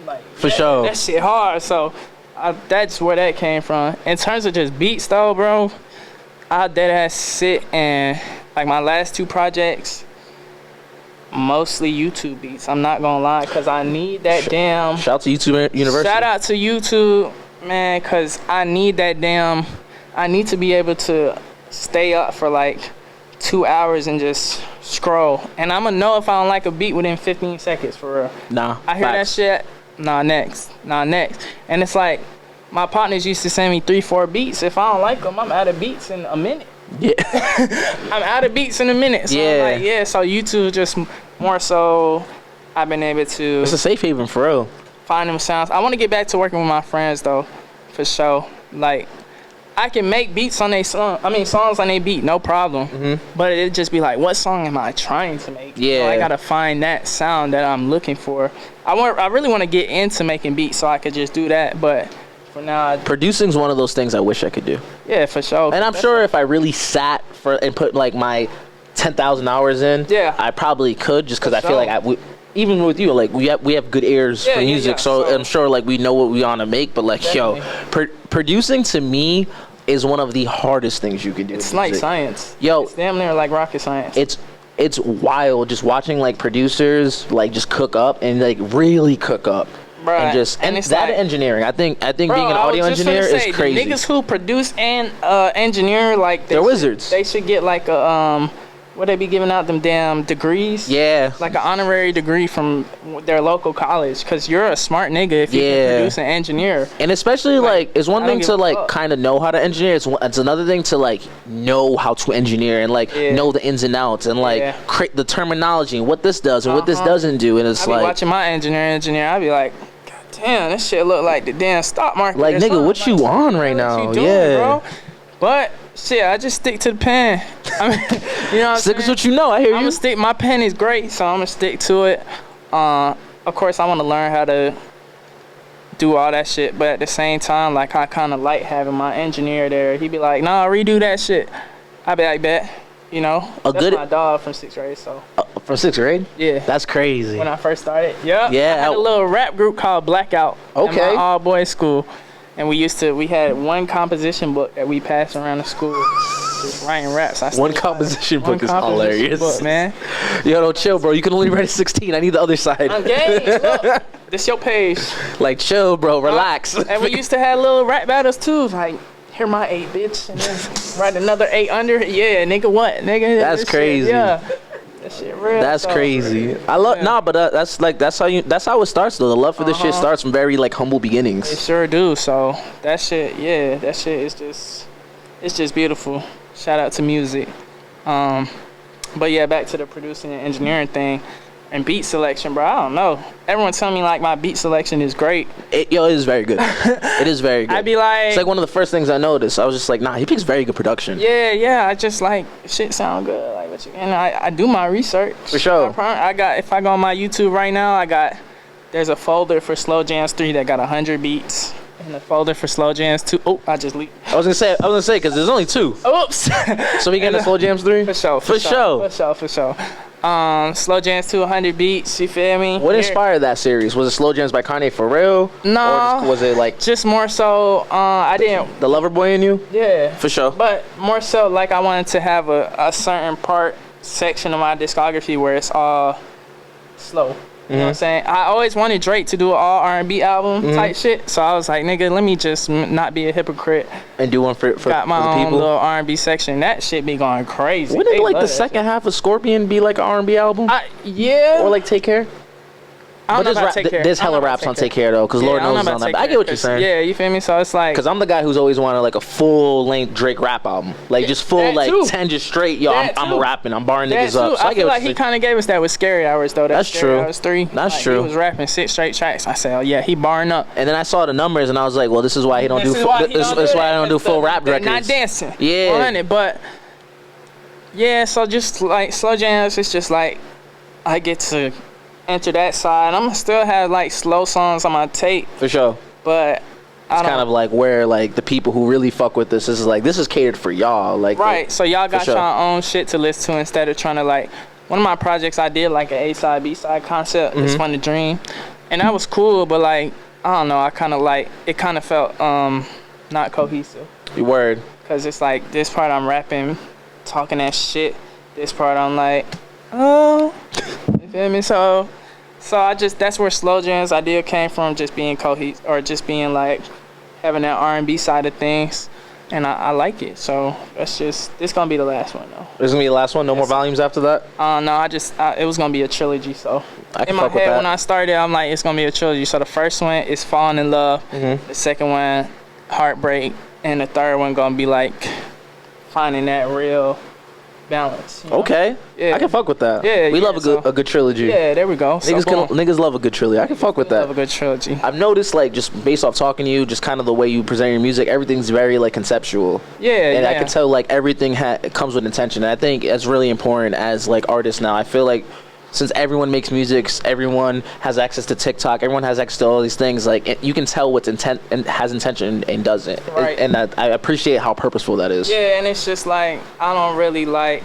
like... For sure. That shit hard, so that's where that came from. In terms of just beats though, bro, I deadass sit and... Like my last 2 projects, mostly YouTube beats. I'm not gonna lie, because I need that damn... Shout out to YouTube University. Shout out to YouTube, man, because I need that damn... I need to be able to stay up for like 2 hours and just scroll. And I'm gonna know if I don't like a beat within 15 seconds, for real. Nah, I hear that shit, next. And it's like, my partners used to send me 3-4 beats. If I don't like them, I'm out of beats in a minute. Yeah. I'm out of beats in a minute. So yeah. I'm like, so YouTube just more so, I've been able to... It's a safe haven, for real. Find them sounds. I want to get back to working with my friends, though, for sure. Like, I can make beats on songs on their beat, no problem. But it just be like, what song am I trying to make? Yeah. So I gotta find that sound that I'm looking for. I really want to get into making beats so I could just do that, but for now, producing's one of those things I wish I could do. Yeah, for sure. And I'm sure if I really sat and put like my 10,000 hours in, I probably could, just because I feel like even with you, like we have good ears for music, so I'm sure like we know what we want to make. But like, producing to me is one of the hardest things you can do. It's like science. It's damn near like rocket science. It's wild just watching like producers like just cook up and like really cook up. Bruh, and it's that engineering. I think being an audio engineer is crazy. The niggas who produce and engineer, like they're wizards. They should get like a what they be giving out them damn degrees? Yeah. Like an honorary degree from their local college, because you're a smart nigga if you can produce and engineer. And especially like it's one thing to like kind of know how to engineer. It's another thing to like know how to engineer and like know the ins and outs and like create the terminology and what this does and what this doesn't do. And it's I be watching my engineer. I be like, God damn, this shit look like the damn stock market. Like, nigga, what you on right now? What you doing, bro? But shit, I just stick to the pen. I mean, you know what I'm stick saying? to what you know. I hear you. I'm gonna stick. My pen is great, so I'm gonna stick to it. Of course, I want to learn how to do all that shit, but at the same time, like, I kind of like having my engineer there. He be like, "Nah, redo that shit." I be like, "Bet." You know, that's my dog from 6th grade. So from 6th grade? Yeah, that's crazy. When I first started, yeah, I had a little rap group called Blackout. Okay, at my all boys school. And we had one composition book that we passed around the school. just writing raps. One composition book is hilarious. Book, man. Yo, no, chill, bro. You can only write a 16. I need the other side. I'm gay. Look, this your page. Like, chill, bro. Relax. And we used to have little rap battles too. Like, here my 8, bitch, and then write another 8 under. Yeah, nigga, what, nigga? That's crazy. Shit, yeah. That shit real. That's crazy. I love but that's how it starts though. The love for this shit starts from very like humble beginnings. It sure do. So that shit is just beautiful. Shout out to music. But yeah, back to the producing and engineering thing and beat selection, bro. I don't know. Everyone tell me like my beat selection is great. It is very good. It is very good. I'd be like, it's like one of the first things I noticed. I was just like, nah, he picks very good production. Yeah. I just like shit sound good. Like and I do my research. For sure. If I go on my YouTube right now, there's a folder for Slow Jams 3 that got 100 beats. And a folder for Slow Jams 2. Oh, I just leaked. I was gonna say because there's only 2. Oops. So we getting the Slow Jams 3? For sure. Slow Jams 2, 100 beats. You feel me? What inspired that series? Was it Slow Jams by Kanye for real? No. Or was it like just more so? I didn't. The lover boy in you? Yeah. For sure. But more so, like I wanted to have a certain section of my discography where it's all slow. You know what I'm saying? I always wanted Drake to do an all R&B album type shit. So I was like, nigga, let me just not be a hypocrite. And do one for got my for the own people. little R&B section. That shit be going crazy. Wouldn't like the second half of Scorpion be like an R&B album? Yeah. Or like Take Care? I don't know about Take Care. There's hella raps on Take Care though, because Lord knows it's on that. But I get what you're saying. Yeah, you feel me? So it's like, because I'm the guy who's always wanted like a full length Drake rap album, like just full like 10 just straight. Yo, I'm rapping, I'm barring niggas up. So I feel like he kind of gave us that with Scary Hours though. That's true. Hours 3. That's true. He was rapping 6 straight tracks. I said, oh yeah, he barring up. And then I saw the numbers and I was like, well, this is why he don't do. That's why I don't do full rap records. Not dancing. Yeah. On it, but yeah. So just like Slow Jams, it's just like I get to enter that side. I'm gonna still have like slow songs on my tape for sure, but it's kind of like where like the people who really fuck with this is like, this is catered for y'all, like right. So y'all got your own shit to listen to instead of trying to like. One of my projects I did like an A-side B-side concept. It's Fun to Dream, and that was cool, but like I don't know, I kind of like it kind of felt not cohesive. Your word, because it's like this part I'm rapping, talking that shit, this part I'm like, oh, you feel me? So that's where Slow Jams idea came from, just being cohesive or just being like having that R&B side of things, and I like it. So this gonna be the last one though. This gonna be the last one. No more volumes after that. No, it was gonna be a trilogy. So in my head when I started, I'm like, it's gonna be a trilogy. So the first one is Falling in Love, the second one Heartbreak, and the third one gonna be like finding that real balance. You know? Okay. Yeah. I can fuck with that. Yeah. We love a good trilogy. Yeah, there we go. Niggas love a good trilogy. I can fuck with that. Love a good trilogy. I've noticed like just based off talking to you, just kind of the way you present your music, everything's very like conceptual. Yeah. And I can tell like everything comes with intention. And I think it's really important as like artists now. I feel like since everyone makes music, everyone has access to TikTok, everyone has access to all these things, like you can tell what's intent and has intention and doesn't. Right. And I appreciate how purposeful that is. Yeah, and it's just like I don't really like.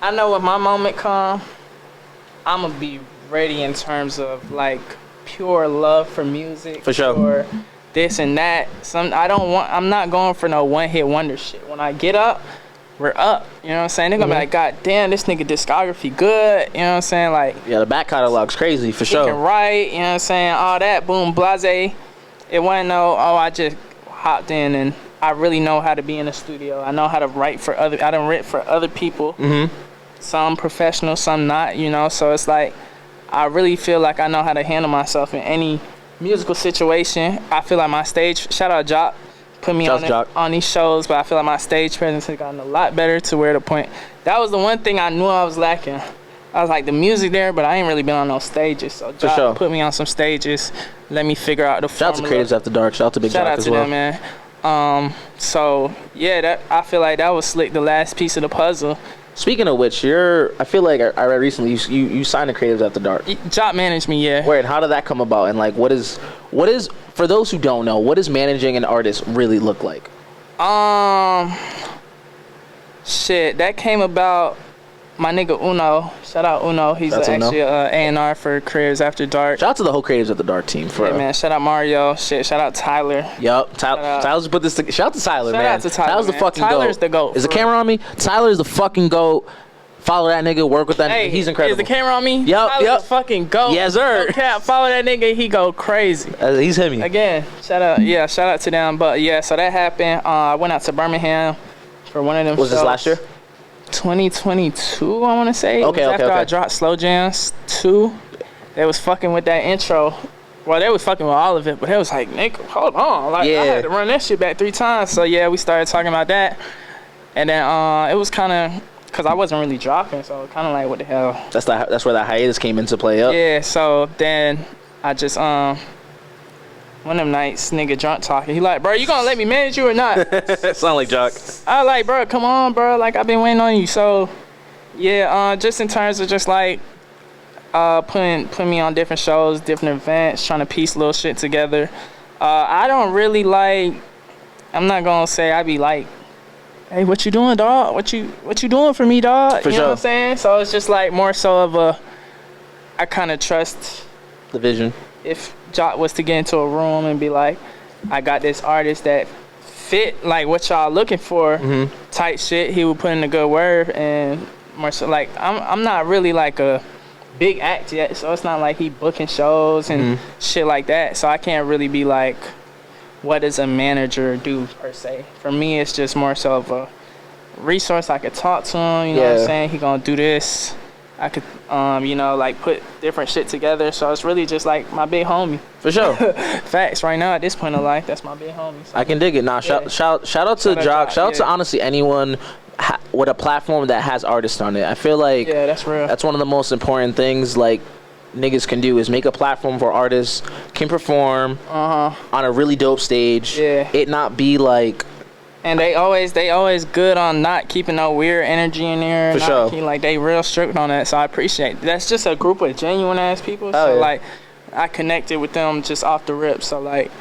I know when my moment come, I'm gonna be ready in terms of like pure love for music. For sure. Or this and that. I'm not going for no one-hit wonder shit. When I get up, we're up. You know what I'm saying? They're gonna be like, God damn, this nigga discography good. You know what I'm saying? Like, yeah, the back catalog's crazy for sure. He can write, you know what I'm saying? All that, boom, blase. It wasn't I just hopped in and I really know how to be in a studio. I know how to write for I done written for other people. Some professional, some not, you know. So it's like I really feel like I know how to handle myself in any musical situation. I feel like my stage, shout out Jock, put me on these shows, but I feel like my stage presence has gotten a lot better to where the point. That was the one thing I knew I was lacking. I was like, the music there, but I ain't really been on no stages. So Jock put me on some stages, let me figure out the formula. Shout out to Creatives After Dark, shout out to Big Jock as well. Shout out to them, man. So yeah, I feel like that was slick, the last piece of the puzzle. Speaking of which, I feel like I read recently you signed to Creatives After Dark. Job managed me, yeah. Where and how did that come about? And like, what is for those who don't know, what does managing an artist really look like? Shit, that came about. my nigga Uno. Shout out Uno. He's actually A&R for Creatives After Dark. Shout out to the whole Creatives After Dark team. For yeah, man. Shout out Mario. Shit. Shout out Tyler. Yup. Tyler's put this. Shout out to Tyler, man. Shout out to Tyler. Tyler's the fucking goat. Tyler's the goat. Is the camera on me? Tyler's the fucking goat. Follow that nigga. Work with that nigga. He's incredible. Is the camera on me? Yup. Tyler's the fucking goat. Yes, sir. Okay, follow that nigga. He go crazy. He's him. Again, shout out to them. But yeah, so that happened. I went out to Birmingham for one of them Was shows. this last year? 2022, I want to say. Okay, after I dropped Slow Jams 2. They was fucking with that intro. Well, they was fucking with all of it, but they was like, nigga, hold on. Like, I had to run that shit back 3 times. So yeah, we started talking about that. And then it was kind of, because I wasn't really dropping, so kind of like, what the hell. That's where that hiatus came into play. Up. Yeah, so then I just, one of them nights, nigga drunk talking. He like, bro, you gonna let me manage you or not? Sound like Jock. I like, bro, come on, bro. Like, I've been waiting on you. So, yeah, just in terms of just like putting me on different shows, different events, trying to piece little shit together. I don't really like. I'm not gonna say I be like, hey, what you doing, dog? What you doing for me, dog? For you know what I'm saying? So it's just like more so of I kind of trust the vision. If Jock was to get into a room and be like, I got this artist that fit like what y'all looking for, type shit, he would put in a good word. And more so like I'm not really like a big act yet, so it's not like he booking shows and shit like that. So I can't really be like, what does a manager do per se? For me, it's just more so of a resource. I could talk to him, you know what I'm saying? He gonna do this. I could, you know, like put different shit together. So it's really just like my big homie. For sure. Facts. Right now at this point in life, that's my big homie. So. I can dig it. Nah, shout out to Jock. Shout out to honestly anyone with a platform that has artists on it. I feel like that's real. That's one of the most important things like niggas can do is make a platform for artists can perform on a really dope stage. It not be like. And they always good on not keeping no weird energy in there. For sure. Like they real strict on that, so I appreciate it. That's just a group of genuine ass people. So like I connected with them just off the rip. So like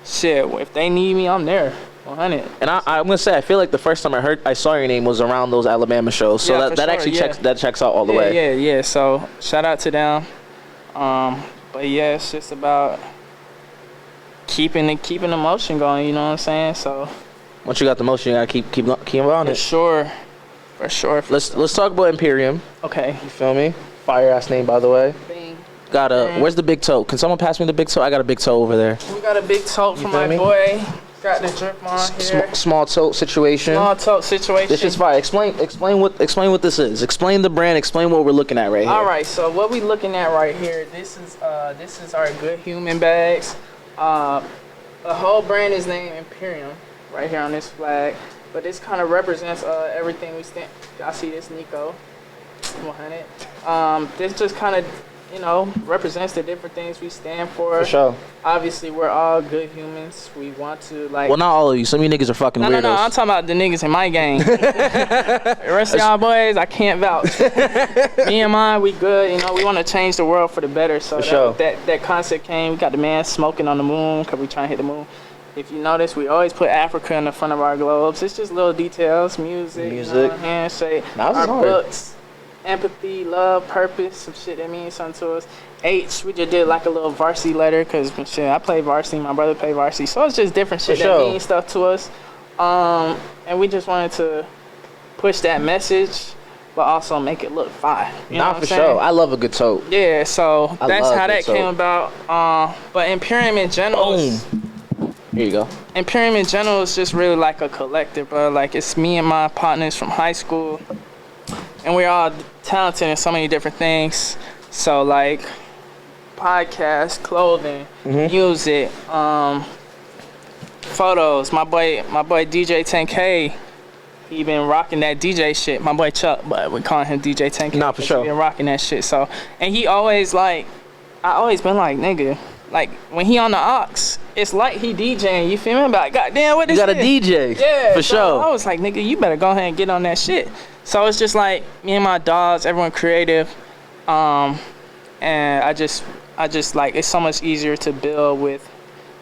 shit, if they need me, I'm there. 100. And I'm gonna say I feel like the first time I saw your name was around those Alabama shows. So that actually checks out all the way. Yeah. So shout out to them. But yeah, it's just about keeping the motion going, you know what I'm saying? So once you got the motion, you gotta keep on it. For sure. Let's talk about Imperium. Okay. You feel me? Fire ass name, by the way. Bing. Where's the big toe? Can someone pass me the big toe? I got a big toe over there. We got a big toe for my boy. Got the drip on here. Small toe situation. This is fire. Explain what this is. Explain the brand. Explain what we're looking at right here. All right. So what we looking at right here? This is our Good Human bags. The whole brand is named Imperium right here on this flag, but this kind of represents everything we stand. Y'all see this Nico 100. This just kind of, you know, represents the different things we stand for. For sure. Obviously, we're all good humans. We want to, like... Well, not all of you. Some of you niggas are fucking weirdos. No. I'm talking about the niggas in my gang. The rest of y'all boys, I can't vouch. Me and mine, we good. You know, we want to change the world for the better. So that concept came. We got the man smoking on the moon because we trying to hit the moon. If you notice, we always put Africa in the front of our globes. It's just little details, music. You know, handshake, our books. Empathy, love, purpose, some shit that means something to us. H, we just did like a little varsity letter because shit, I play varsity, my brother played varsity, so it's just different shit that means stuff to us. And we just wanted to push that message, but also make it look fire. You know what I'm saying? Sure. I love a good tote. Yeah, so that's how that came about. But Imperium in general. Here you go. Imperium in general is just really like a collective, bro. Like it's me and my partners from high school. And we're all talented in so many different things. So like podcasts, clothing, music, photos. My boy DJ 10K, he been rocking that DJ shit. My boy Chuck, but we call him DJ 10K. Nah, for sure. He been rocking that shit. So, and he always like, I always been like, nigga, like when he on the aux, it's like he DJing. You feel me? I'm like, goddamn, what this? You got a DJ. Yeah, for sure. I was like, nigga, you better go ahead and get on that shit. So it's just like me and my dogs, everyone creative, and I just like it's so much easier to build with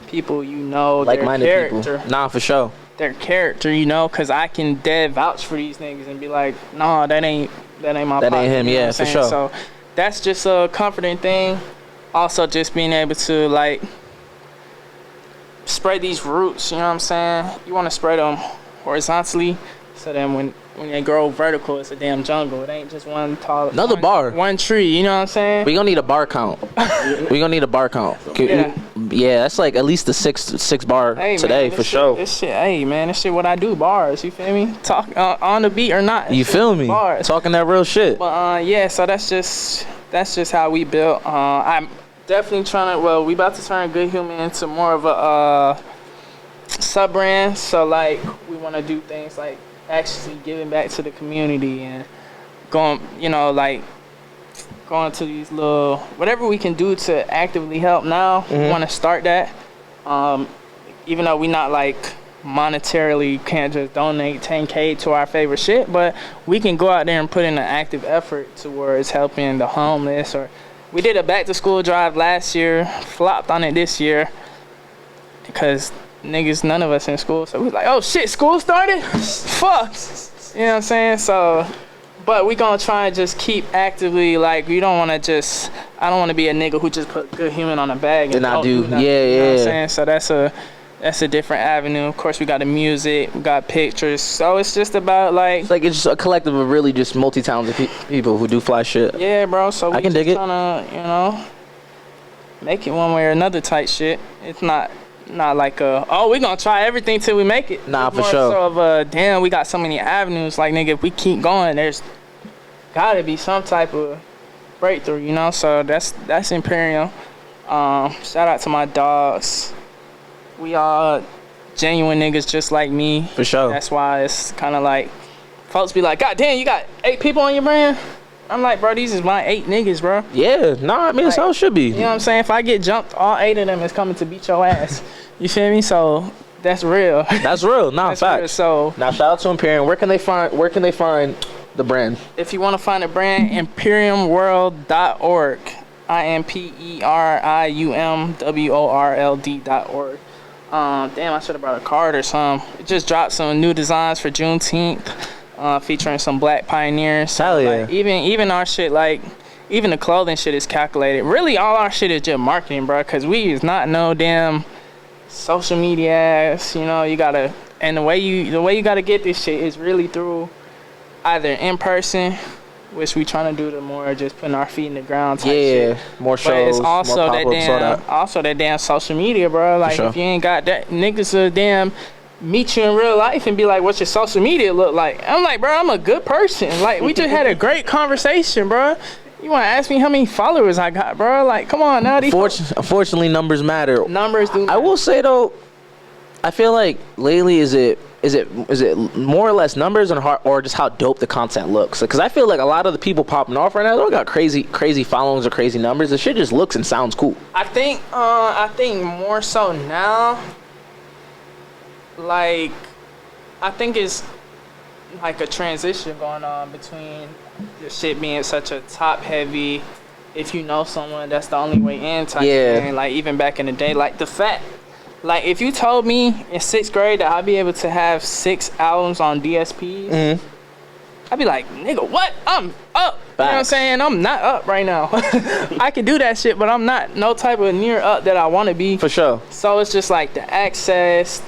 people, you know, like-minded their character. People. Nah, for sure. their character, you know, because I can dead vouch for these niggas and be like, nah, that ain't my That partner, ain't him, you know yeah, what I'm for saying? sure. So that's just a comforting thing. Also, just being able to like spread these roots, you know what I'm saying? You want to spread them horizontally, so then when they grow vertical, it's a damn jungle. It ain't just one one tree, you know what I'm saying? We gonna need a bar count. We gonna need a bar count. Yeah, that's like at least the six bar today, man, for sure. This shit, hey man, this shit what I do, bars, you feel me? Talk on the beat or not. You feel me? Bars. Talking that real shit. But yeah, so that's just how we built. I'm definitely trying to, we about to turn Good Human into more of a sub brand. So like we want to do things like actually giving back to the community and going, you know, like going to these little, whatever we can do to actively help now. We want to start that. Even though we not like monetarily can't just donate 10K to our favorite shit, but we can go out there and put in an active effort towards helping the homeless. Or we did a back to school drive last year, flopped on it this year because niggas, none of us in school, so we was like, oh shit, school started? Fuck. You know what I'm saying? So, but we gonna try and just keep actively, like, you don't wanna just, I don't wanna be a nigga who just put Good Human on a bag and not do nothing, you know what I'm saying? So that's a different avenue. Of course, we got the music, we got pictures, so it's just about like it's just a collective of really just multi-talented people who do fly shit. Yeah, bro, so I can dig it. Trying to, you know, make it one way or another type shit. It's not like we gonna try everything till we make it. Nah, it's for more sure. So of damn, we got so many avenues. Like nigga, if we keep going, there's gotta be some type of breakthrough, you know. So that's Imperium. Shout out to my dogs. We all genuine niggas just like me. For sure. That's why it's kind of like folks be like, God damn, you got 8 people on your brand. I'm like, bro, these is my 8 niggas, bro. Yeah, nah, I mean, that's how it should be. You know what I'm saying? If I get jumped, all 8 of them is coming to beat your ass. You feel me? So that's real. That's real. Nah, that's facts. real. So now, shout out to Imperium. Where can they find the brand? If you want to find the brand, imperiumworld.org. IMPERIUMWORLD.org. Damn, I should have brought a card or something. It just dropped some new designs for Juneteenth. Featuring some black pioneers. Hell yeah. Like, even our shit, like, even the clothing shit is calculated. Really, all our shit is just marketing, bro, because we is not no damn social media ass, you know. You gotta, and the way you gotta get this shit is really through either in person, which we trying to do the more just putting our feet in the ground type shit. More shows, but it's also more pop-ups, that damn social media, bro. Like, sure. if you ain't got that, niggas are damn meet you in real life and be like, what's your social media look like? I'm like, bro, I'm a good person. Like, we just had a great conversation, bro. You want to ask me how many followers I got, bro? Like, come on now. Unfortunately, numbers matter. Numbers do matter. I will say though, I feel like lately is it more or less numbers or just how dope the content looks? Because I feel like a lot of the people popping off right now, they don't got crazy followings or crazy numbers. The shit just looks and sounds cool. I think more so now. Like, I think it's like a transition going on between the shit being such a top heavy, if you know someone, that's the only way in type thing. Like, even back in the day, like the fact, like if you told me in 6th grade that I'd be able to have 6 albums on DSPs, I'd be like, nigga, what? I'm up. You know what I'm saying? I'm not up right now. I can do that shit, but I'm not no type of near up that I want to be. For sure. So it's just like the access,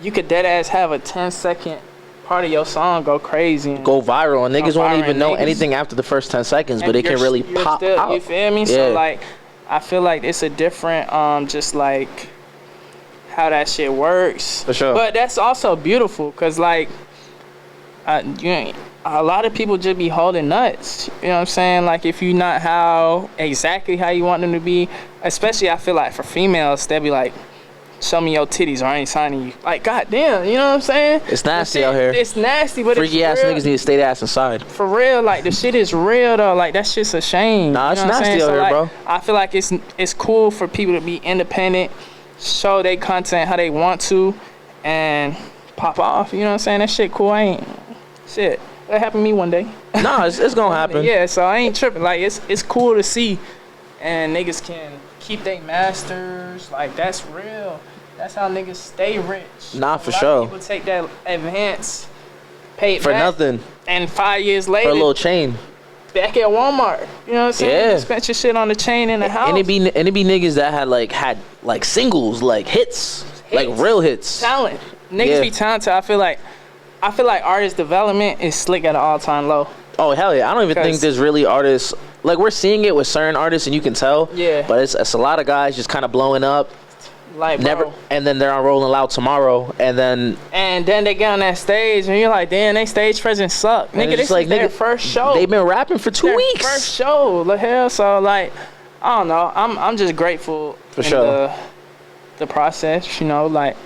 you could dead ass have a 10-second part of your song go crazy. Go viral, and niggas won't even know anything after the first 10 seconds, but it can really pop out. You feel me? Yeah. So like, I feel like it's a different, just like how that shit works. For sure. But that's also beautiful, cause like, a lot of people just be holding nuts. You know what I'm saying? Like, if you not exactly how you want them to be, especially I feel like for females, they'll be like, show me your titties or I ain't signing you. Like, goddamn, you know what I'm saying? It's nasty out here. It's nasty, but freaky ass niggas need to stay their ass inside. For real, like, the shit is real though. Like, that shit's a shame. Nah, it's nasty out here, bro. I feel like it's cool for people to be independent, show their content how they want to, and pop off. You know what I'm saying? That shit cool. Shit. That happened to me one day. Nah, it's gonna happen. Yeah, so I ain't tripping. Like, it's cool to see, and niggas can keep their masters. Like, that's real. That's how niggas stay rich. Nah, for a lot sure. of people take that advance, pay it For back, nothing. and 5 years later, For a little chain. back at Walmart. You know what I'm saying? Yeah. You spent your shit on the chain in the house. And it be niggas that had singles, like hits, like real hits. Talent. Niggas be talented. I feel like artist development is slick at an all-time low. Oh hell yeah! I don't even think there's really artists, like we're seeing it with certain artists and you can tell. Yeah. But it's a lot of guys just kind of blowing up. Like, Never, bro. and then they're on Rolling Loud tomorrow, and then they get on that stage and you're like, damn, they stage presence suck. Nigga, this is their first show. They've been rapping for 2 weeks. First show, the hell. So like, I don't know. I'm just grateful for sure. The process, you know, like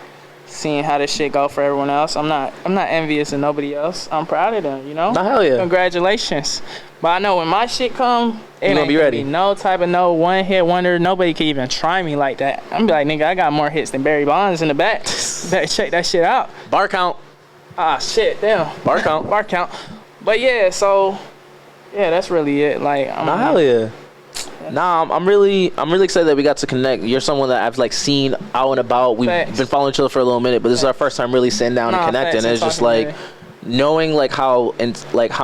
seeing how this shit go for everyone else. I'm not envious of nobody else. I'm proud of them, you know. Oh, hell yeah. Congratulations. But I know when my shit come, it gonna ain't be ready. Be no type of no one hit wonder. Nobody can even try me like that. I'm be like, nigga, I got more hits than Barry Bonds in the back. Better check that shit out. Bar count. Ah, shit, damn. Bar count. Bar count. But yeah, so yeah, that's really it. Like, hell yeah. Nah, I'm really excited that we got to connect. You're someone that I've like seen out and about. We've been following each other for a little minute, but this is our first time really sitting down and connecting. And it's just like knowing like how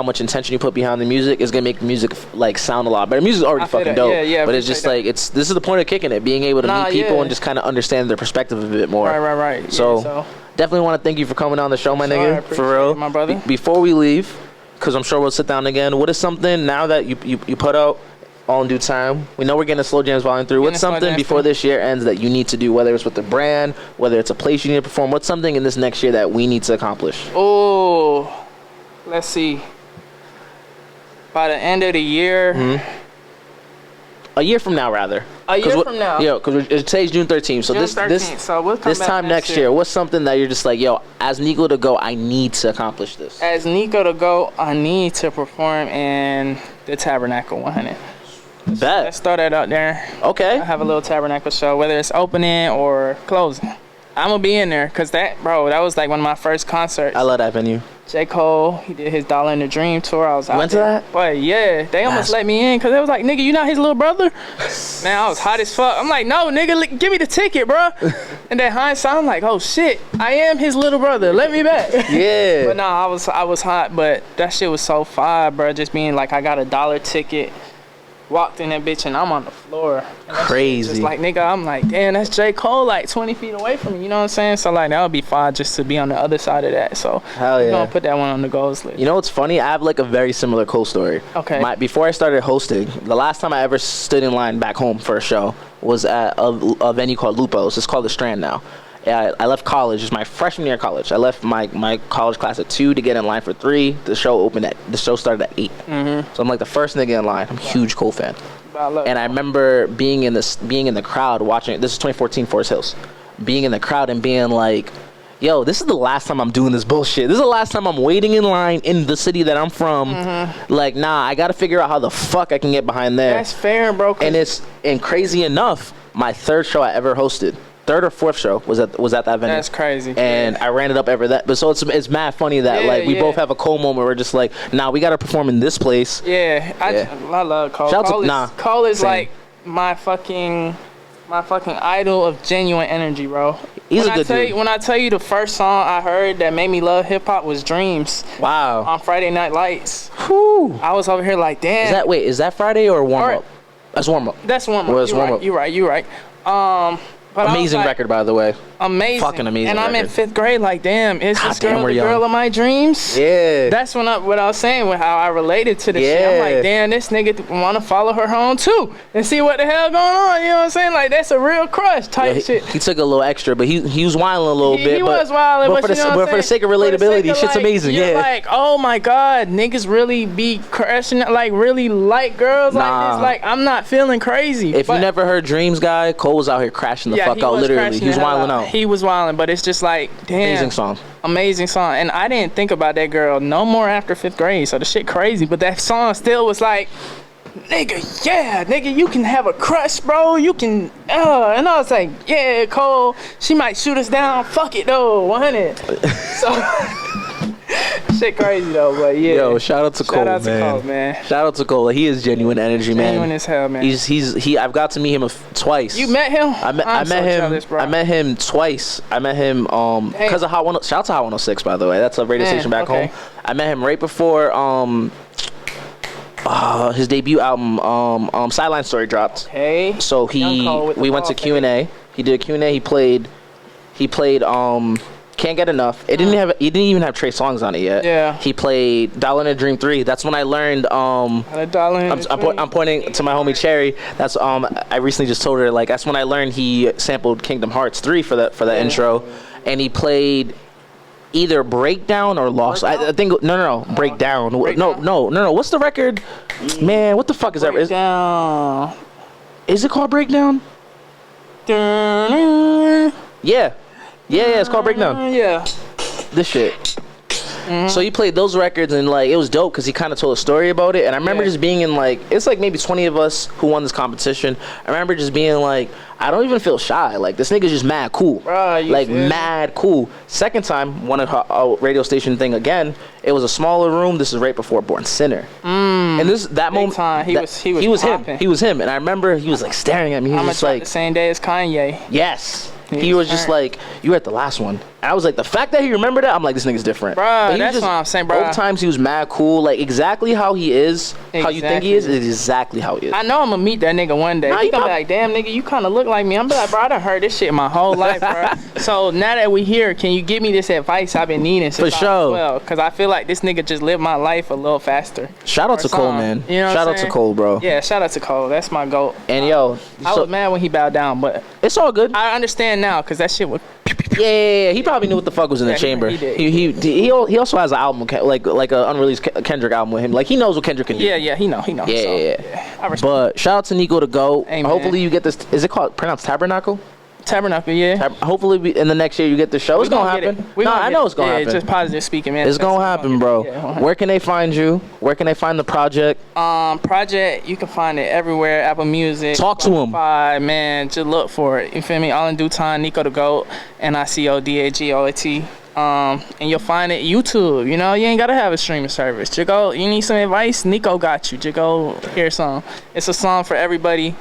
much intention you put behind the music is gonna make the music like sound a lot better. Music's already fucking dope. Yeah, but it's just like this is the point of kicking it, being able to meet people and just kind of understand their perspective a bit more. Right. So definitely want to thank you for coming on the show, my nigga. For real, my brother. Before we leave, because I'm sure we'll sit down again. What is something now that you put out all in due time? We know we're getting a Slow Jams volume through. What's something before this year ends that you need to do, whether it's with the brand, whether it's a place you need to perform? What's something in this next year that we need to accomplish? Oh, let's see. By the end of the year. A year from now, rather. A year from now. Yeah, because today's June 13th. So this time next year, what's something that you're just like, yo, as Nico Da Goat, I need to accomplish this? As Nico Da Goat, I need to perform in the Tabernacle 100. Bet. Let's throw that out there. Okay. I have a little Tabernacle show, whether it's opening or closing. I'm gonna be in there because that was like one of my first concerts. I love that venue. J. Cole, he did his Dollar in the Dream tour. I was out Went to there. that? But yeah, they almost let me in because they was like, nigga, you not his little brother? Man, I was hot as fuck. I'm like, no, nigga, give me the ticket, bro. And then hindsight, I'm like, oh shit, I am his little brother. Let me back. Yeah. But no, I was hot, but that shit was so fire, bro. Just being like, I got a $1 ticket. Walked in that bitch and I'm on the floor. Crazy. Just like, nigga, I'm like, damn, that's J. Cole like 20 feet away from me. You know what I'm saying? So like, that would be fine just to be on the other side of that. So hell yeah. I'm gonna put that one on the goals list. You know what's funny? I have like a very similar Cole story. Okay. Before I started hosting, the last time I ever stood in line back home for a show was at a venue called Lupo's. It's called The Strand now. I left college. It's my freshman year of college. I left my college class at 2 to get in line for 3. The show started at 8. So I'm like the first nigga in line. I'm a huge Cole fan. And I remember being in the crowd watching. This is 2014 Forest Hills. Being in the crowd and being like, yo, this is the last time I'm doing this bullshit. This is the last time I'm waiting in line in the city that I'm from. Like, nah, I gotta figure out how the fuck I can get behind there. That's fair, bro. And crazy enough, my 3rd show I ever hosted, 3rd or 4th show was at that venue. That's crazy. And I ran it up ever that. But so it's mad funny that we both have a Cole moment. We're just like, nah, we gotta perform in this place. I love Cole. Cole is like my fucking idol of genuine energy, bro. He's a good dude. When I tell you the first song I heard that made me love hip hop was Dreams. Wow. On Friday Night Lights. Whew. I was over here like, damn. Is that Friday or warm up? That's warm up. That's warm up. You're right. But amazing record, by the way. Amazing. Fucking amazing. And I'm in 5th grade, like, damn, is this girl the young. girl of my dreams? Yeah. That's what I was saying with how I related to the shit. I'm like, damn, this nigga want to follow her home too and see what the hell going on. You know what I'm saying? Like, that's a real crush type shit. He took a little extra, but he was wilding a little bit. He was wilding, but for the sake of relatability, shit's amazing. You're like, oh my god, niggas really be crushing, like really like girls like this. Like, I'm not feeling crazy. If you never heard Dreams, guy, Cole was out here crashing the fuck out. Literally, he was wilding out. He was wilding, but it's just like, damn, amazing song. And I didn't think about that girl no more after 5th grade, so the shit crazy. But that song still was like, nigga, you can have a crush, bro. You can, and I was like, yeah, Cole, she might shoot us down. Fuck it though, 100. So shit crazy though, but yeah. Yo, shout out to Cole, man. Shout out to Cole, man. Shout out to Cole. He is genuine energy, man. Genuine as hell, man. I've got to meet him twice. You met him? I met him. Jealous, bro. I met him twice. I met him because of Hot 1. Shout out to Hot 106, by the way. That's a radio station back home. I met him right before his debut album, Sideline Story, dropped. Okay. So we went to Q&A. He did a Q&A. He played Can't Get Enough. He didn't even have Trey songs on it yet. Yeah. He played Dollar in a Dream 3. That's when I learned I'm pointing to my homie Cherry. That's I recently just told her, like, that's when I learned he sampled Kingdom Hearts 3 for the intro, and he played either Breakdown or Lost. I think no Breakdown. No. What's the record? Man, what the fuck is that? Is it called Breakdown? Yeah, it's called Breakdown. Yeah. This shit. So he played those records, and like it was dope because he kind of told a story about it. And I remember just being in like, it's like maybe 20 of us who won this competition. I remember just being like, I don't even feel shy. Like, this nigga's just mad cool. Bruh, like mad cool. Second time, one of her radio station thing again. It was a smaller room. This is right before Born Sinner. And that moment, time, he was him. He was him. And I remember he was like staring at me. He was just like, the same day as Kanye. Yes. He was just like, you were at the last one. And I was like, the fact that he remembered that, I'm like, this nigga's different. Bro, that's what I'm saying, bro. Both times he was mad cool. Like, exactly how he is, how you think he is exactly how he is. I know I'm gonna meet that nigga one day. He gonna be like, damn, nigga, you kind of look like me. I'm be like, bro, I done heard this shit my whole life, bro. So now that we here, can you give me this advice I've been needing since For sure. Well, because I feel like this nigga just lived my life a little faster. Shout out to Cole, man. You know shout out to Cole, bro. Yeah, shout out to Cole. That's my GOAT. And yo, I was mad when he bowed down, but it's all good. I understand now because that shit was. Yeah. He probably knew what the fuck was in the chamber. He also has an album like an unreleased Kendrick album with him. Like, he knows what Kendrick can do. Yeah, he know. Yeah. I respect. But shout out to Nico Da Goat. Hey, hopefully you get this. Is it pronounced Tabernacle? Tabernacle, yeah. Hopefully in the next year you get the show. It's gonna happen. I know it's gonna happen. Just positive speaking, man. It's gonna happen, bro. Where can they find you? Where can they find the project? Project, you can find it everywhere. Apple Music. Talk to him. Man, just look for it. You feel me? All in due time. Nico Da Goat. NicoDaGoat. And you'll find it YouTube. You know, you ain't gotta have a streaming service. Just go. You need some advice? Nico got you. Just go hear some. It's a song for everybody.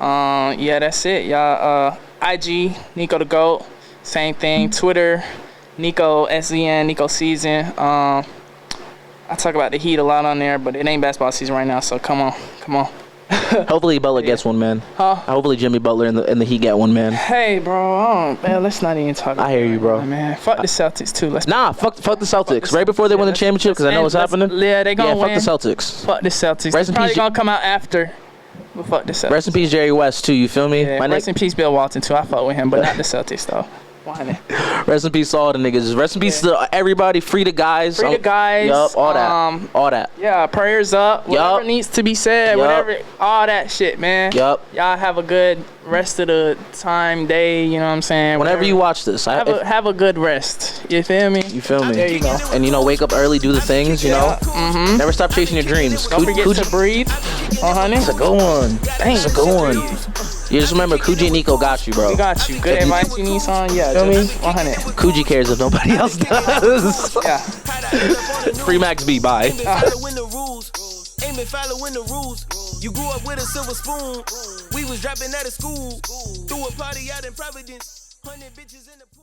Yeah, that's it, y'all. IG, Nico Da Goat, same thing. Twitter, Nico SZN, Nico Season. I talk about the Heat a lot on there, but it ain't basketball season right now, so come on. Hopefully Butler gets one, man. Hopefully Jimmy Butler and the Heat get one, man. Hey, bro, man, let's not even talk about I hear you, bro. Man, fuck the Celtics too. Fuck the Celtics. Right before they win the championship, because I know what's happening. Yeah, they gonna win. Fuck the Celtics. Fuck the Celtics. They're probably gonna come out after. But fuck the Celtics. Rest in peace, Jerry West, too. You feel me? Yeah, rest in peace, Bill Walton, too. I fuck with him, but not the Celtics, though. Rest in peace to all the niggas. Rest in peace to everybody. Free the guys. Free the guys. Yup, all that. Yeah, prayers up. Whatever needs to be said. Whatever. All that shit, man. Yup. Y'all have a good rest of the time, day. You know what I'm saying? Whenever you watch this. Have a good rest. You feel me? There you go. And, wake up early, do the things, Mm-hmm. Never stop chasing your dreams. Don't forget to breathe. Honey. It's a good one. It's a good one. You just remember, Cøøg and Nico got you, bro. We got you. Good advice you need, son? Yeah, just 100. Cøøg cares if nobody else does. Yeah. Free Max B, bye. Aiming, following the rules. You grew up with a silver spoon. We was dropping out of school. Threw a party out in Providence. 100 bitches in the pool.